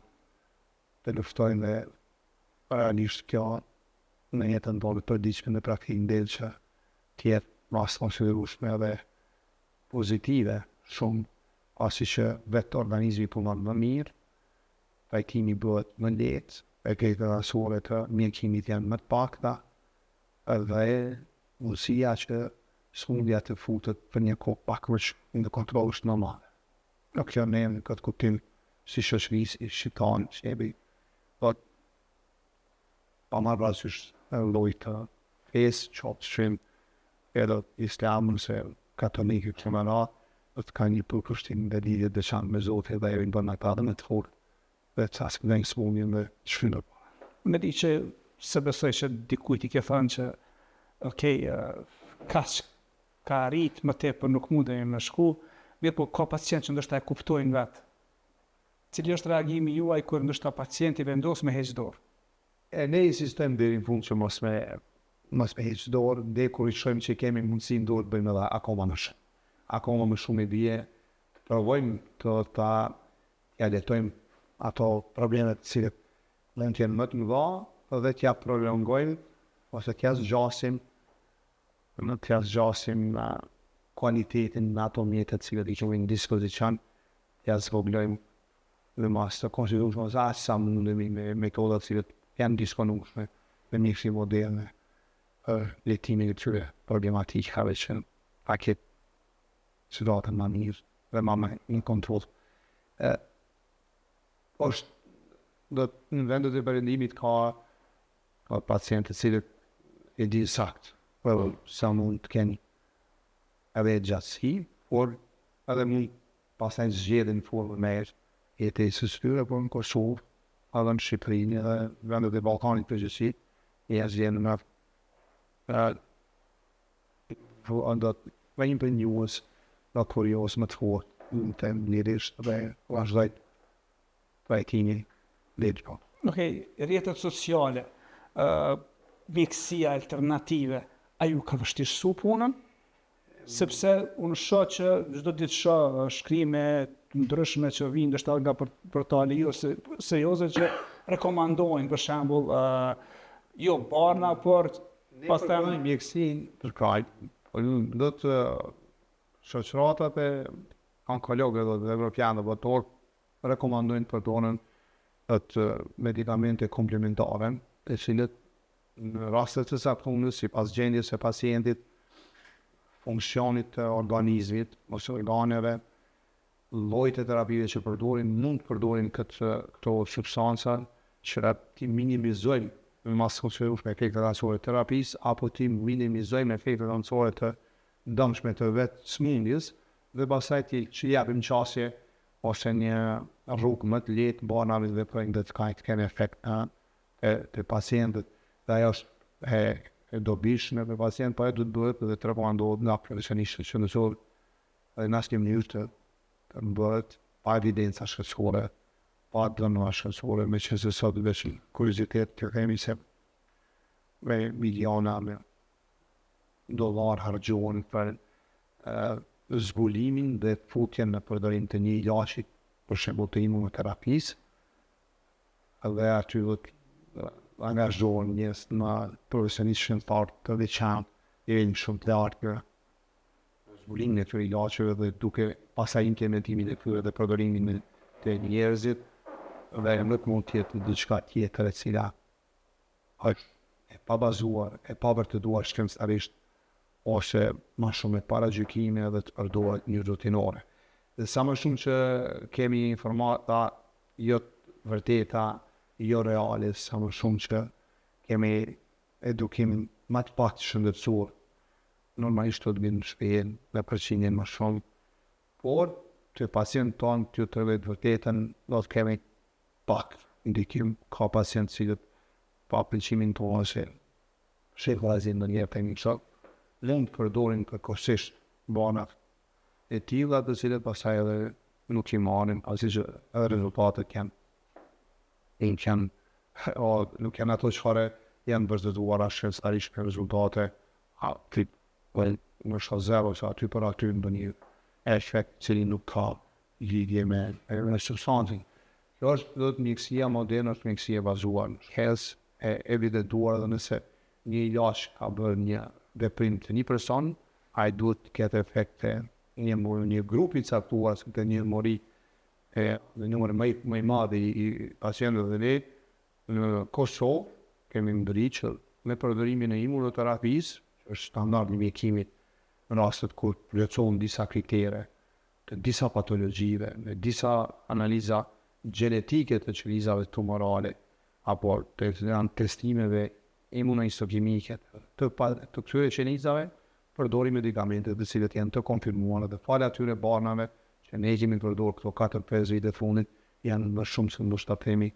të luftojnë dhe realisht kjo në jetën tonë të përditshme në praktikën del që të jetë rast konsiderueshme dhe pozitive shumë, pasi që vetë organizmi punon më mirë, trajtimi bëhet më lehtë, efektet rasore të mjekimit janë më të pakta, dhe mundësia që smundja të futet për një kohë pakvësh në kontroll është normale. Në kjo ne në këtë kuptim si shoqëri shqiptare, shebi, pa marrë parasysh lloj të fesë, qofshin edhe islamën se katolikë që më radh, të kanë një përkushtim dhe lidhje të veçantë me Zotin dhe ajo i bën ata më të fortë dhe të askullojnë smundjen dhe shfrytëzojnë. Me di që se besoj që dikujt i ke thënë që ka arrit më tepër nuk mundemi me shku, mirë po ka pacient që ndoshta e kuptojnë vetë. Cili është reagimi juaj kur ndoshta pacienti vendos me heq dorë? Ne insistojmë deri në fund që mos me heq dorë, dhe kur i shohim që kemi mundësinë dorë të bëjmë edhe akoma më shumë e dije, të provojmë të ja letojmë ato problemet cilët mund të jenë më të mëdha dhe t'ja prolongojmë ose t'ja zgjasim kualitetin në ato mjetet cilët i kemi në dispozicion, t'ja zvoglojmë dhe mas të konsiderueshme ose aq sa mundemi me metodat cilët janë disponueshme me mjekësi moderne letimin e këtyre problematikave që paket situatën më mirë dhe më në kontroll. Në vendet e perëndimit ka pacientë cilët e di sakt, sa mund të kenë edhe gjatësi, por edhe mund pastaj zgjedhin në formë me jetesës tyre, por në Kosovë, edhe në Shqipërinë edhe vendet e Ballkanit përgjithësi, ja zgjedhin me një për njuhës dhe kurios më të fortë në temë lirisht dhe vazhdojt trajtimi lirisht. Okej, rrjetet sociale, mjekësia alternative, a ju ka vështirësu punën? Sepse unë shoh që çdo ditë shoh shkrime të ndryshme që vijnë ndoshta nga portale serioze që rekomandojnë për shembull jo barna, por pastaj mjekësinë për krajt, do të shoqëratat e onkologëve dhe evropianë botor rekomandojnë përdorjen e medikamente komplementare, të cilët në rastet të zakonshme sipas gjendjes së pacientit, funksionit të organizmit ose organeve, llojit e terapive që përdorin, mund të përdorin këto substanca që ti minimizojnë në masë konsiderueshme efektet anësore të terapisë, apo ti minimizojnë efektet anësore të dëmshme të vetë smundjes, dhe pastaj ti që japim qasje ose një rrugë më të lehtë banave dhe projekte të kenë efekt të pacientët. Dhe ajo është e dobishme për pacient, po ajo duhet bëhet dhe të rekomandohet nga profesionistët shëndetësor dhe në asnjë mënyrë të bëhet pa evidenca shkencore, pa dënua shkencore, me që se sot veç kuriozitet të kemi se me miliona me dollar hargjohen për zbulimin dhe futjen në përdorim të një ilaçi, për shembull të imunoterapisë, dhe aty do të angazhohen njerëz në profesionistë shëndetëtar të veçantë, jemi shumë të lartë zbulimin e këtyre ilaçeve dhe duke pasaj implementimin e këtyre dhe përdorimin të njerëzit, dhe nuk mund të jetë diçka tjetër e cila është e pabazuar, e pavërtetuar shkencëtarisht, ose më shumë me paragjykime dhe të përdoret një rutinore. Dhe sa më shumë që kemi informata jo të vërteta, jo reale, sa më shumë që kemi edukimin më të pak shëndetësor, normalisht do të vinë shpejt me përqindjen më shumë, por të pacient tonë të të vërtetën do të kemi pak ndikim, ka pacient cilët pa pëlqimin tonë ose shefazin në njerë të një shok, lënë të përdorin kërkohësisht banat e tilla të cilët pastaj edhe nuk i marrin, pasi që edhe rezultatet nuk janë ato çfarë janë vërtetuara shkencëtarisht për rezultate në zero, se aty për aty ndonjë efekt cili nuk ka lidhje me substancën. Kjo është mjekësia moderne, është mjekësia bazuar në shkencë, e evidentuar edhe nëse një ilaç ka bërë një veprim të një person, ai duhet të ketë efekte një grupi caktuar, se të një mori dhe numër më i madh i pacientëve dhe ne në Kosovë kemi ndërritur që me përdorimin e imunoterapisë, që është standard i mjekimit në rastet kur plotësohen disa kritere të disa patologjive, me disa analiza gjenetike të qelizave tumorale, apo të janë testimeve imunohistokimike të këtyre qelizave, përdori medikamente të cilët janë të konfirmuara dhe falë atyre banave që ne kemi përdorur këto 4-5 vite fundit, janë më shumë se ndoshta themi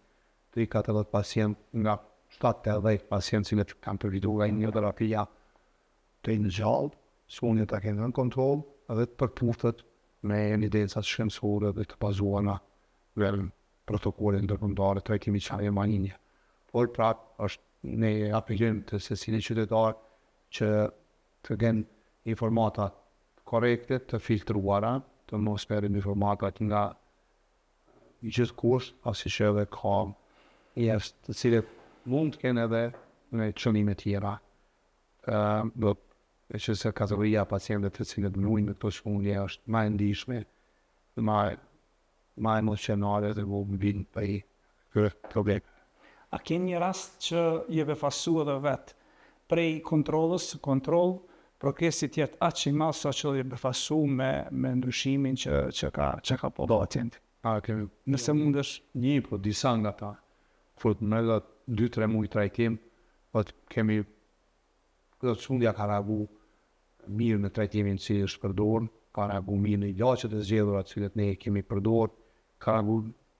3-4 pacient nga 7-10 pacient cilët kanë përfituar nga immunoterapia të gjallë, smundjet ta kenë në kontroll edhe të përputhët me evidenca shkencore dhe të bazuara në protokolle ndërkombëtare të trajtimit të malinje. Por është ne apelojmë të secili qytetar që të kenë informata korrekte, të filtruara, të mos merrin informatat nga gjithkush, pasi që edhe ka njerëz të cilët mund të kenë edhe me qëllime tjera. E që se kategoria pacientëve të cilët mbrojnë me këto smundje është më e ndihshme, më emocionale dhe më vinë për këtyre probleme. A ke një rast që je befasu edhe vetë prej kontroll, progresi tjetë aq i madh sa që je befasu me ndryshimin që ka po pacienti? Nëse mundesh një, po disa nga ta, fort më edhe 2-3 muaj trajtim, po kemi këtë smundja ka reagu mirë në trajtimin që është përdorur, ka reagu mirë në ilaçet e zgjedhura të cilët ne kemi përdorur, ka reagu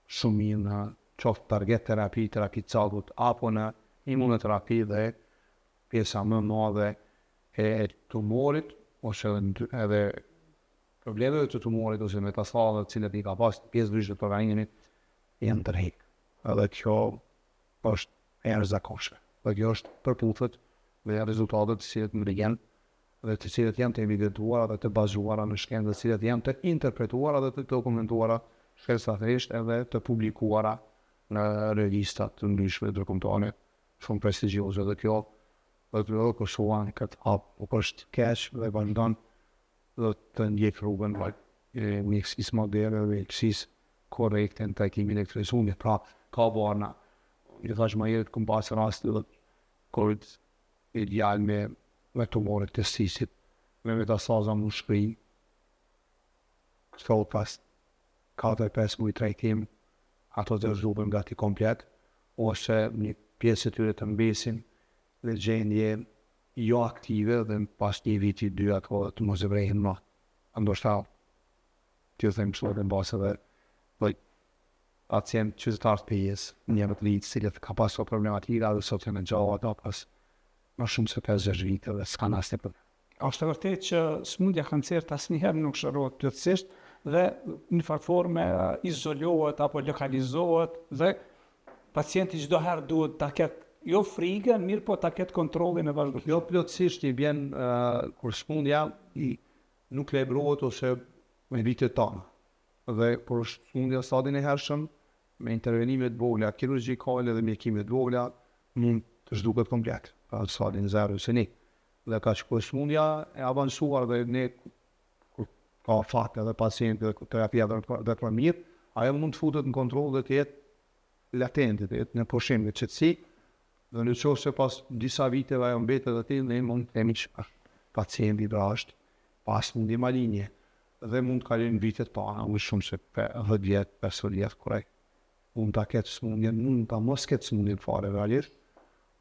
shumë mirë në qoftë target terapi të caktuar, apo në imunoterapi dhe pjesa më e madhe e tumorit, ose edhe problemeve të tumorit ose metastazave të cilat i ka pas pjesë ndryshe të organizmit janë të rrejtë. Edhe kjo është e jashtëzakonshme. Dhe kjo është përputhët me rezultatet të cilat më vjen dhe të cilat janë të evidentuara dhe të bazuara në shkencë, të cilat janë të interpretuara dhe të dokumentuara shkencëtarisht edhe të publikuara në revista të ndryshme ndërkombëtare shumë prestigjioze. Dhe kjo do të Kosovën këtë hap është keq dhe vazhdon dhe të ndjek rrugën e mjekësisë moderne dhe mjekësisë korrekte në trajtimin e këtyre smundjeve. Pra, ka barna. Një thash më herët kam pasur raste dhe COVID ideal me tumoret të testisit, me metastaza në shpinë, këto pas 4-5 muaj trajtim, ato të zhdupen gati komplet, ose një pjesë të tyre të mbesin dhe gjendje jo aktive dhe pas një viti 2 ato të mos e vrejnë më. Ndoshta të them kështu në basë dhe pacient qytetar të pjesë, një të litë cilët ka pasur problematika dhe sot janë gjallë ato pas më shumë se 5-6 vite dhe s'ka asnjë problem. Është e vërtetë që smundja kancert asnjëherë nuk shërohet plotësisht dhe në farë forme izolohet apo lokalizohet dhe pacienti çdo herë duhet ta ketë jo frikën, mirë po ta ketë kontrollin e vazhdueshëm. Jo plotësisht i vjen kur smundja nuk lebrohet ose me vitet tona. Dhe për smundja stadin e hershëm, me intervenime të vogla kirurgjikale dhe mjekime të vogla, mund të zhduket komplet, pra stadin 0 ose 1. Dhe ka shkoj smundja e avansuar dhe ne kur ka fat edhe pacient dhe terapia dhe për mirë, ajo mund të futet në kontroll dhe të jetë latente, të jetë në pushim në qetësi, dhe në qoftë se pas disa viteve ajo mbetet edhe tillë, ne mund të themi që pacienti pra është pas mundi malinje dhe mund të kalojnë vitet para, më shumë se 10 vjet, 50 vjet korrekt. Mund ta ketë smundjen, mund ta mos ketë smundjen fare realisht,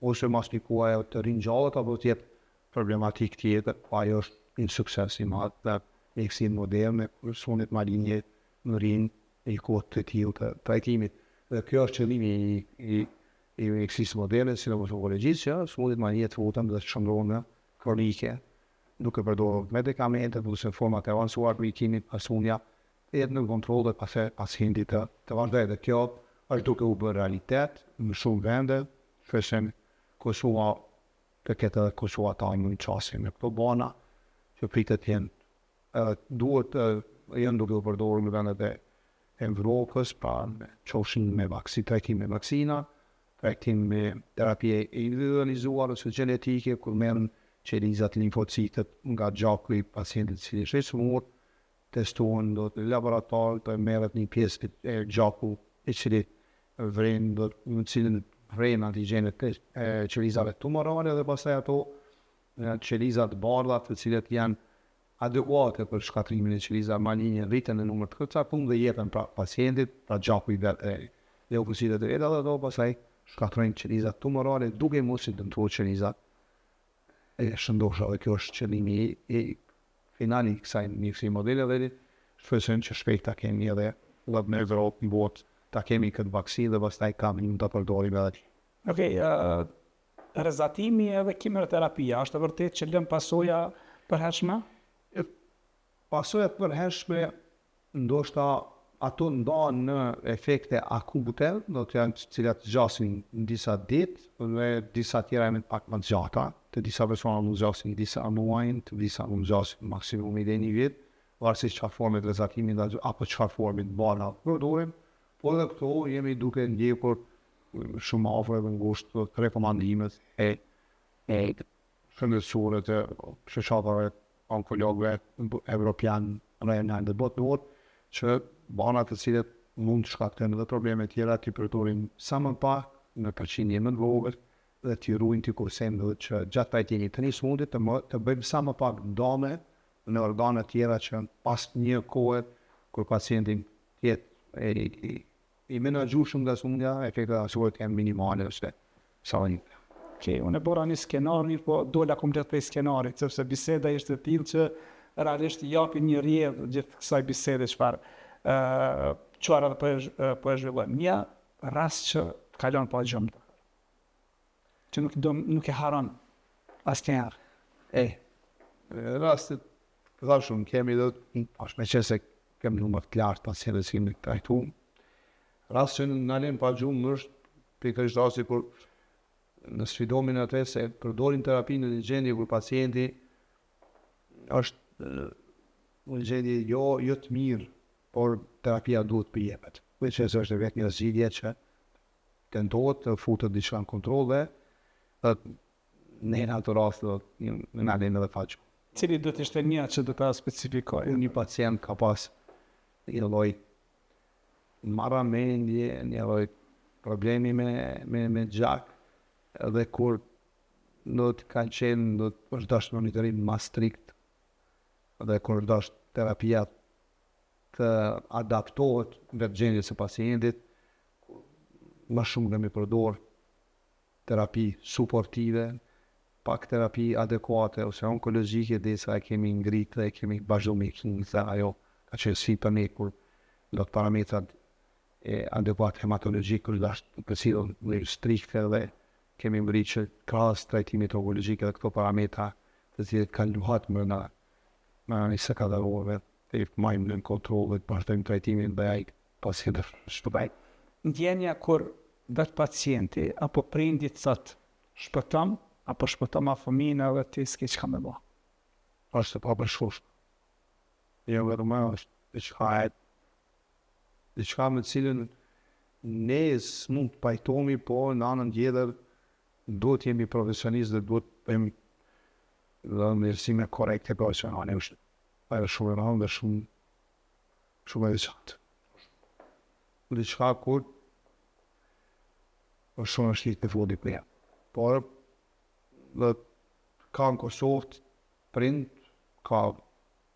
ose mas një kohë ajo të rinjallët apo të jetë problematik tjetër, pa ajo është një sukses i madh dhe mjekësinë moderne, smundjet malinje në rinë i kohë të tillë të trajtimit. Dhe kjo është qëllimi i mjekësisë moderne, si në onkologjisë, që smundjet malinje të futën dhe të shndrohen kronike, duke përdorur medikamente ose format e avancuar të mjekimit pas smundja, të jetë në kontroll dhe pacienti të vazhdojë. Dhe kjo është duke u bërë realitet në shumë vende, shpesh Kosova të ketë edhe Kosova ta në qasin me këto bana, që pritet jenë, duhet jenë duke u përdorur në vendet e Evropës, pra qofshin me trajtim me vaksina, trajtim me terapie individualizuar ose genetike, kur merren qelizat limfocitet nga gjaku i pacientit i cili është i smur, testohen do të laborator, të merret një pjesë e gjaku i cili vren do në cilin vren antigjenet e qelizave tumorale dhe pastaj ato qelizat bardha të cilet janë adekuate për shkatrimin e qelizave maligne rriten në numër të përcaktuar dhe jepen pra pacientit, pra gjaku i vet e leukocitet e veta dhe ato pastaj shkatrojnë qelizat tumorale duke mos i dëmtuar qelizat e shëndoshta. Dhe kjo është qëllimi i finali i kësaj mjekësie modele dhe shpresojmë që shpejt ta kemi edhe në Evropë, në botë, ta kemi këtë vaksinë dhe pastaj mund ta përdorim edhe. Okej, rrezatimi edhe kimioterapia është e vërtetë që lën pasoja përhershme? Pasojat përhershme ndoshta ato ndahen në efekte akute, do të janë të cilat zgjasin në disa ditë dhe disa tjera janë pak më të gjata. Të disa persona mund zgjasin disa muaj, të disa mund zgjasin maksimumi deri një vit, varësisht çfarë forme të rrezatimi apo çfarë forme të bana përdorim. Por edhe këto jemi duke ndjekur shumë afër dhe ngushtë të rekomandimet e shëndetësore të shoqatave onkologëve evropian në dhe botëror, që banat të cilet mund të shkaktojnë edhe probleme tjera të përdorim sa më pak në përqindje më të vogël dhe të ruajnë të kursejmë dhe që gjatë trajtimit të një smundit të bëjmë sa më pak dame në organe tjera që pas një kohë kur pacientin jetë i menaxhueshëm nga smundja, efektet asojt janë minimale ose sa një. Okej, unë e bora një skenar, po dola komplet prej skenarit, sepse biseda ishte tillë që realisht japi një rrjedhë gjithë kësaj bisede çfarë po e zhvillojmë. Një rast që kalon pa gjëmë, që nuk e haron asnjëherë. Rastet shumë kemi dhe është me qenë se kemi numër të lartë pacientëve që kemi trajtuar. Rast që në lën pa gjumë është pikërisht rasti kur në sfidomin atë se përdorin terapinë në gjendje kur pacienti është në gjendje jo të mirë, por terapia duhet të jepet. Që është vetë një zgjidhje që tentohet të futet diçka në kontroll dhe në ato raste në lën edhe pa gjumë. Cili do të ishte një që do ta specifikoj? Një pacient ka pas një lloj marramendje, një lloj problemi me gjak, edhe kur do të kanë qenë, do të është dashur monitorim më strikt, dhe kur është dashur terapia të adaptohet vetë gjendjes së pacientit, më shumë kemi përdor terapi suportive, pak terapi adekuate ose onkologjike, derisa e kemi ngritë dhe e kemi vazhduar me dhe ajo ka qenë si për ne kur do të parametrat e adekuat hematologjik kur është përcjellur në strikte dhe kemi mbërritur që krahas trajtimit onkologjik edhe këto parametra të cilët kanë luhat më në një sekadorove të majmë në kontroll dhe të vazhdojmë trajtimin dhe ai pacient shpëtoi. Ndjenja kur vetë pacienti apo prindi thotë shpëtom apo shpëtom a fëmijën edhe ti s'ke çka më bë. Është pa bashkëshortë. Jo vetëm ajo është diçka me cilën ne s'mund të pajtohemi, po në anën tjetër duhet jemi profesionistë dhe duhet bëjmë dhe mirësime korekte profesionale. Ajo është shumë e rëndë dhe shumë e veçantë. Diçka kur është shumë e shtirë të fodi për jam. Por dhe ka në Kosovë prind, ka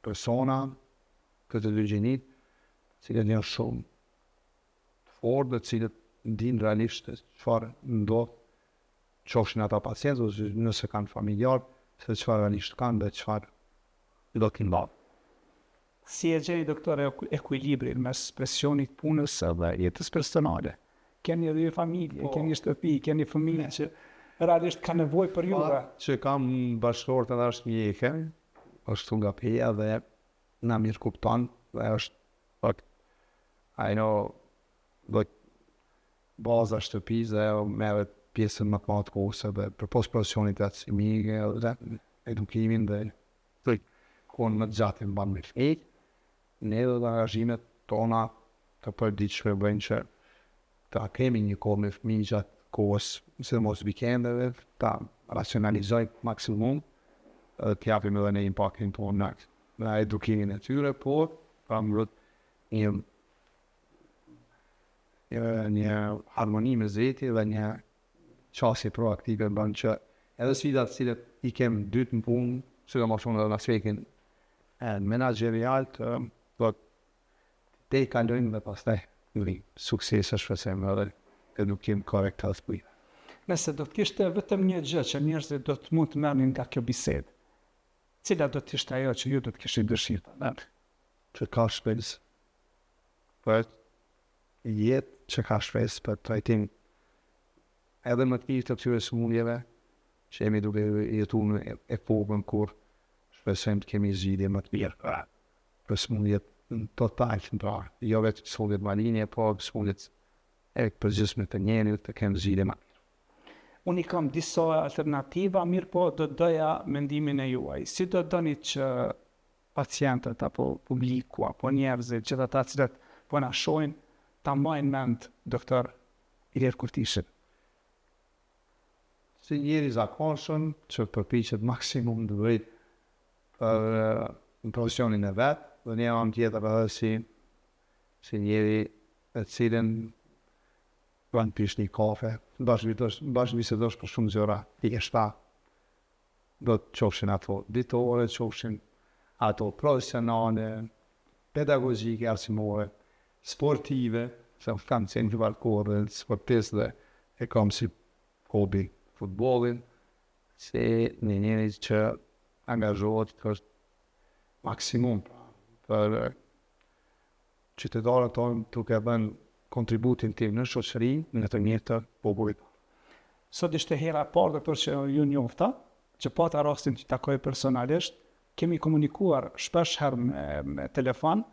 persona këtë dy gjinit, cilët janë shumë të fortë dhe cilët ndinë realisht çfarë ndodh, qofshin ata pacientë ose nëse kanë familjar, se çfarë realisht kanë dhe çfarë do t'i ndodh. Si e gjeni, doktore, ekuilibrin mes presionit punës dhe jetës personale? Keni dy familje, keni shtëpi, keni fëmijë që realisht ka nevojë për juve. Që kam bashkëtorë të është mjeke, është nga peja dhe na mirë kupton dhe është ajo do baza shtëpisë dhe merret pjesën më të madhe të kohës dhe për post-profesionit të arsimike dhe edukimin dhe kohën më të gjatë mban me fëmijë. Ne dhe angazhimet tona të përditshme bëjnë që ta kemi një kohë me fëmijë gjatë kohës, sidomos vikendeve, ta racionalizojmë maksimum, të japim edhe në impaktin tonë në edukimin e tyre, por pra mbrojt një harmoni me Zoti dhe një qasje proaktive bën që edhe sfidat cilët i kem dytë në punë, sidomos unë edhe në aspektin menaxherial të te i kalojnë dhe pastaj në sukses është shpresojmë edhe edukim korrekt të thënë. Nëse do të kishte vetëm një gjë që njerëzit do të mund të merrnin nga kjo bisedë, cila do të ishte ajo që ju do të kishit dëshirë ta merrni? Që ka shpresë për jetë, që ka shpresë për trajtim edhe më të mirë të këtyre sëmundjeve, që jemi duke jetuar në epokën kur shpresojmë të kemi zgjidhje më të mirë për sëmundjet në total, pra jo vetë sëmundjet maline, po sëmundjet e përgjithshme të njerit të kemë zgjidhje më. Unë i kam disa alternativa, mirë po do doja mendimin e juaj. Si do doni që pacientët apo publiku apo njerëzit, gjithë ata cilët po na shohin, ta mbajnë mend doktor Ilir Kurtishin? Si njeri zakonshëm që përpiqet maksimum të bëj për në profesionin e vet, dhe një anë tjetër edhe si njeri e cilën kanë pish një kafe, bashkëbisedosh për shumë gjëra, thjeshta, do të qofshin ato ditore, qofshin ato profesionale, pedagogjike, arsimore, sportive, se kam qenë një valkorë dhe sportist dhe e kam si hobi futbolin, se një njeri që angazhohet është maksimum për qytetarët tonë duke dhënë kontributin tim në shoqëri, në të mirë të popullit. Sot ishte hera e parë doktor që ju njofta, që pata rastin që takoj personalisht, kemi komunikuar shpesh herë me telefon,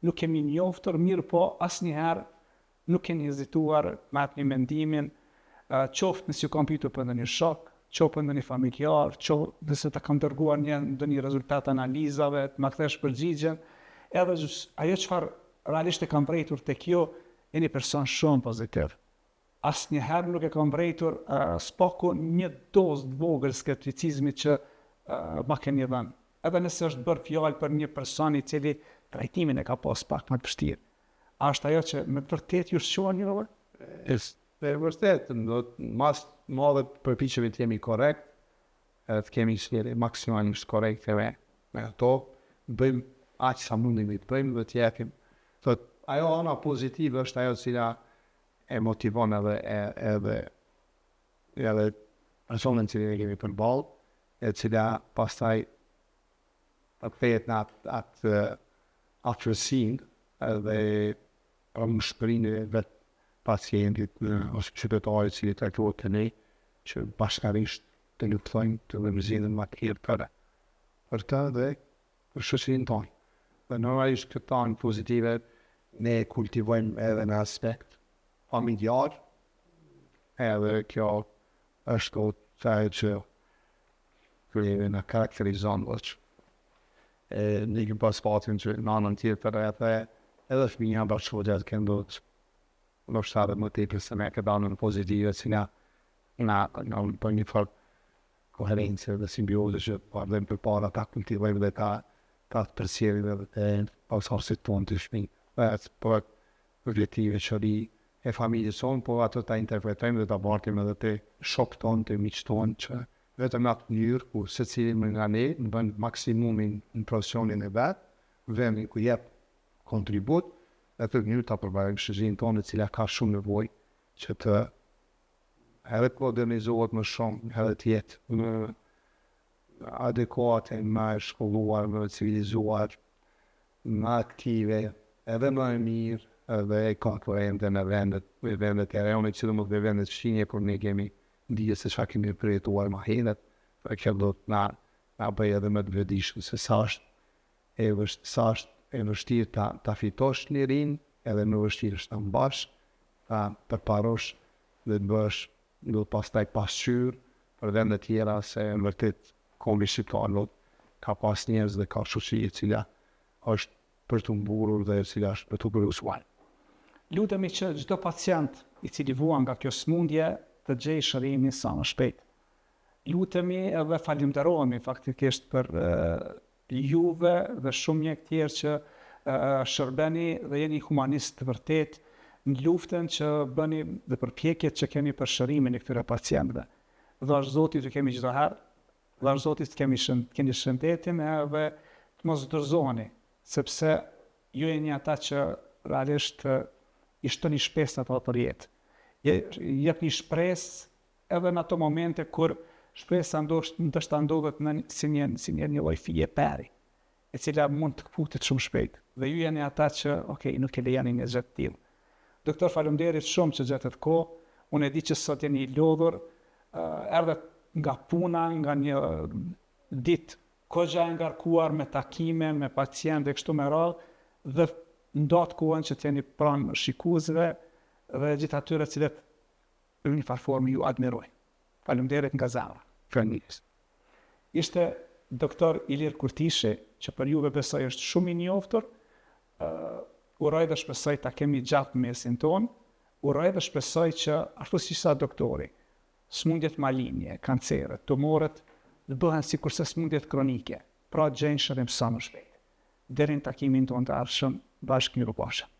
nuk kemi njoftur, mirë po asnjëherë nuk keni hezituar me atë një mendimin, qoftë nëse ju kam pyetur për ndonjë shok, qoftë për ndonjë familjar, qoftë nëse ta kam dërguar ndonjë rezultat analizave, të ma kthesh përgjigjen, edhe ajo çfarë realisht e kam vërejtur tek ju, e një person shumë pozitiv. Asnjëherë nuk e kam vërejtur spaku një dozë të vogël skepticizmit që ma keni dhënë. Edhe nëse është bërë fjalë për një person i cili trajtimin e ka pas pak më të vështirë. A është ajo që me të vërtetë ju shqohen juve? Është e vërtetë, do të mas madhe përpiqemi të jemi korrekt, të kemi sjellje maksimalisht korrekte me ato, bëjmë aq sa mundemi të bëjmë dhe të japim. Thotë ajo ana pozitive është ajo cila e motivon edhe personën që ne kemi përballë, e cila pastaj kthehet në atë aftërsinë edhe më shkrinë vetë pacientit ose qytetarit cili trajtohet të ne, që bashkarisht të luftojnë të vëmëzidhen më të hirë për ta dhe për shoqërinë tonë. Dhe normalisht këto anë pozitive ne kultivojmë edhe në aspekt familjar, edhe kjo është kohë që kërjeve në karakterizon që Një kem pas fatin që në anën tjetër edhe fëmija bashkëqodet këndo në shtarët më tepër se me këtë anën pozitive që na për një farë koherencë dhe simbiozë që pardhem për para ta kultivojmë dhe ta të përsjerim edhe të pasarësit tonë të shmi. Për objektive qëri e familjes tonë, po ato ta interpretojmë dhe ta bartim edhe të shok tonë, të miq tonë që vetëm në atë njërë ku se cilin nga ne në bënd maksimumin në profesionin e vetë, vemin ku jep kontribut, dhe të njërë ta përbajmë shëzin tonë e cila ka shumë nevoj që të edhe të modernizohet më shumë, edhe të jetë më adekuate, më shkolluar, më civilizuar, më aktive, edhe më e mirë, edhe e konkurente në vendet e reonit, që dhe më dhe vendet shqinje, kur ne kemi dhije se qa kemi përjetuar ma hedet, dhe kjo do të na bëj edhe më të vëdishëm, se sa është e vështirë ta fitosh lirin, edhe më vështirë është ta mbash, ta përparosh dhe të bësh, do të pastaj pasqyrë për vendet tjera se në vërtet kombi shqiptarët ka pas njerëz dhe ka shoqëri e cila është për të mburur dhe e cila është për të përgjuar. Lutemi që çdo pacient i cili vuan nga kjo smundje të gjejë shërimin sa më shpejt. Lutemi edhe falenderojemi faktikisht për juve dhe shumë mjek tjerë që shërbeni dhe jeni humanist të vërtet në luftën që bëni dhe përpjekjet që kemi për shërimin e këtyre pacientëve. Dhe është Zoti që kemi çdo herë, dhe është Zoti që keni shëndetin edhe të mos dorëzoheni, sepse ju jeni ata që realisht i shtoni shpresë ato për jetë. Jep një shpresë edhe në ato momente kur shpresa ndoshta ndodhet si një lloj fije peri, e cila mund të kputet shumë shpejt. Dhe ju jeni ata që, nuk e lejani një gjë të tillë. Doktor, faleminderit shumë që gjetët kohë. Unë e di që sot jeni i lodhur, erdhet nga puna, nga një ditë kogja e ngarkuar me takime, me pacientë e kështu me radhë, dhe ndatë kohën që të jeni pranë shikuesve dhe gjithë atyre cilët në një farë formë ju admirojnë. Faleminderit nga zemra. Faleminderit. Ishte doktor Ilir Kurtishi, që për juve besoj është shumë i njohur. Uroj dhe shpresoj ta kemi gjatë mesin tonë. Uroj dhe shpresoj që ashtu si sa doktori, smundjet maligne, kanceret, tumoret, të bëhen sikurse smundjet kronike, pra gjejnë shërim sa më shpejt. Deri në takimin tonë të ardhshëm, bashkë mirupafshim.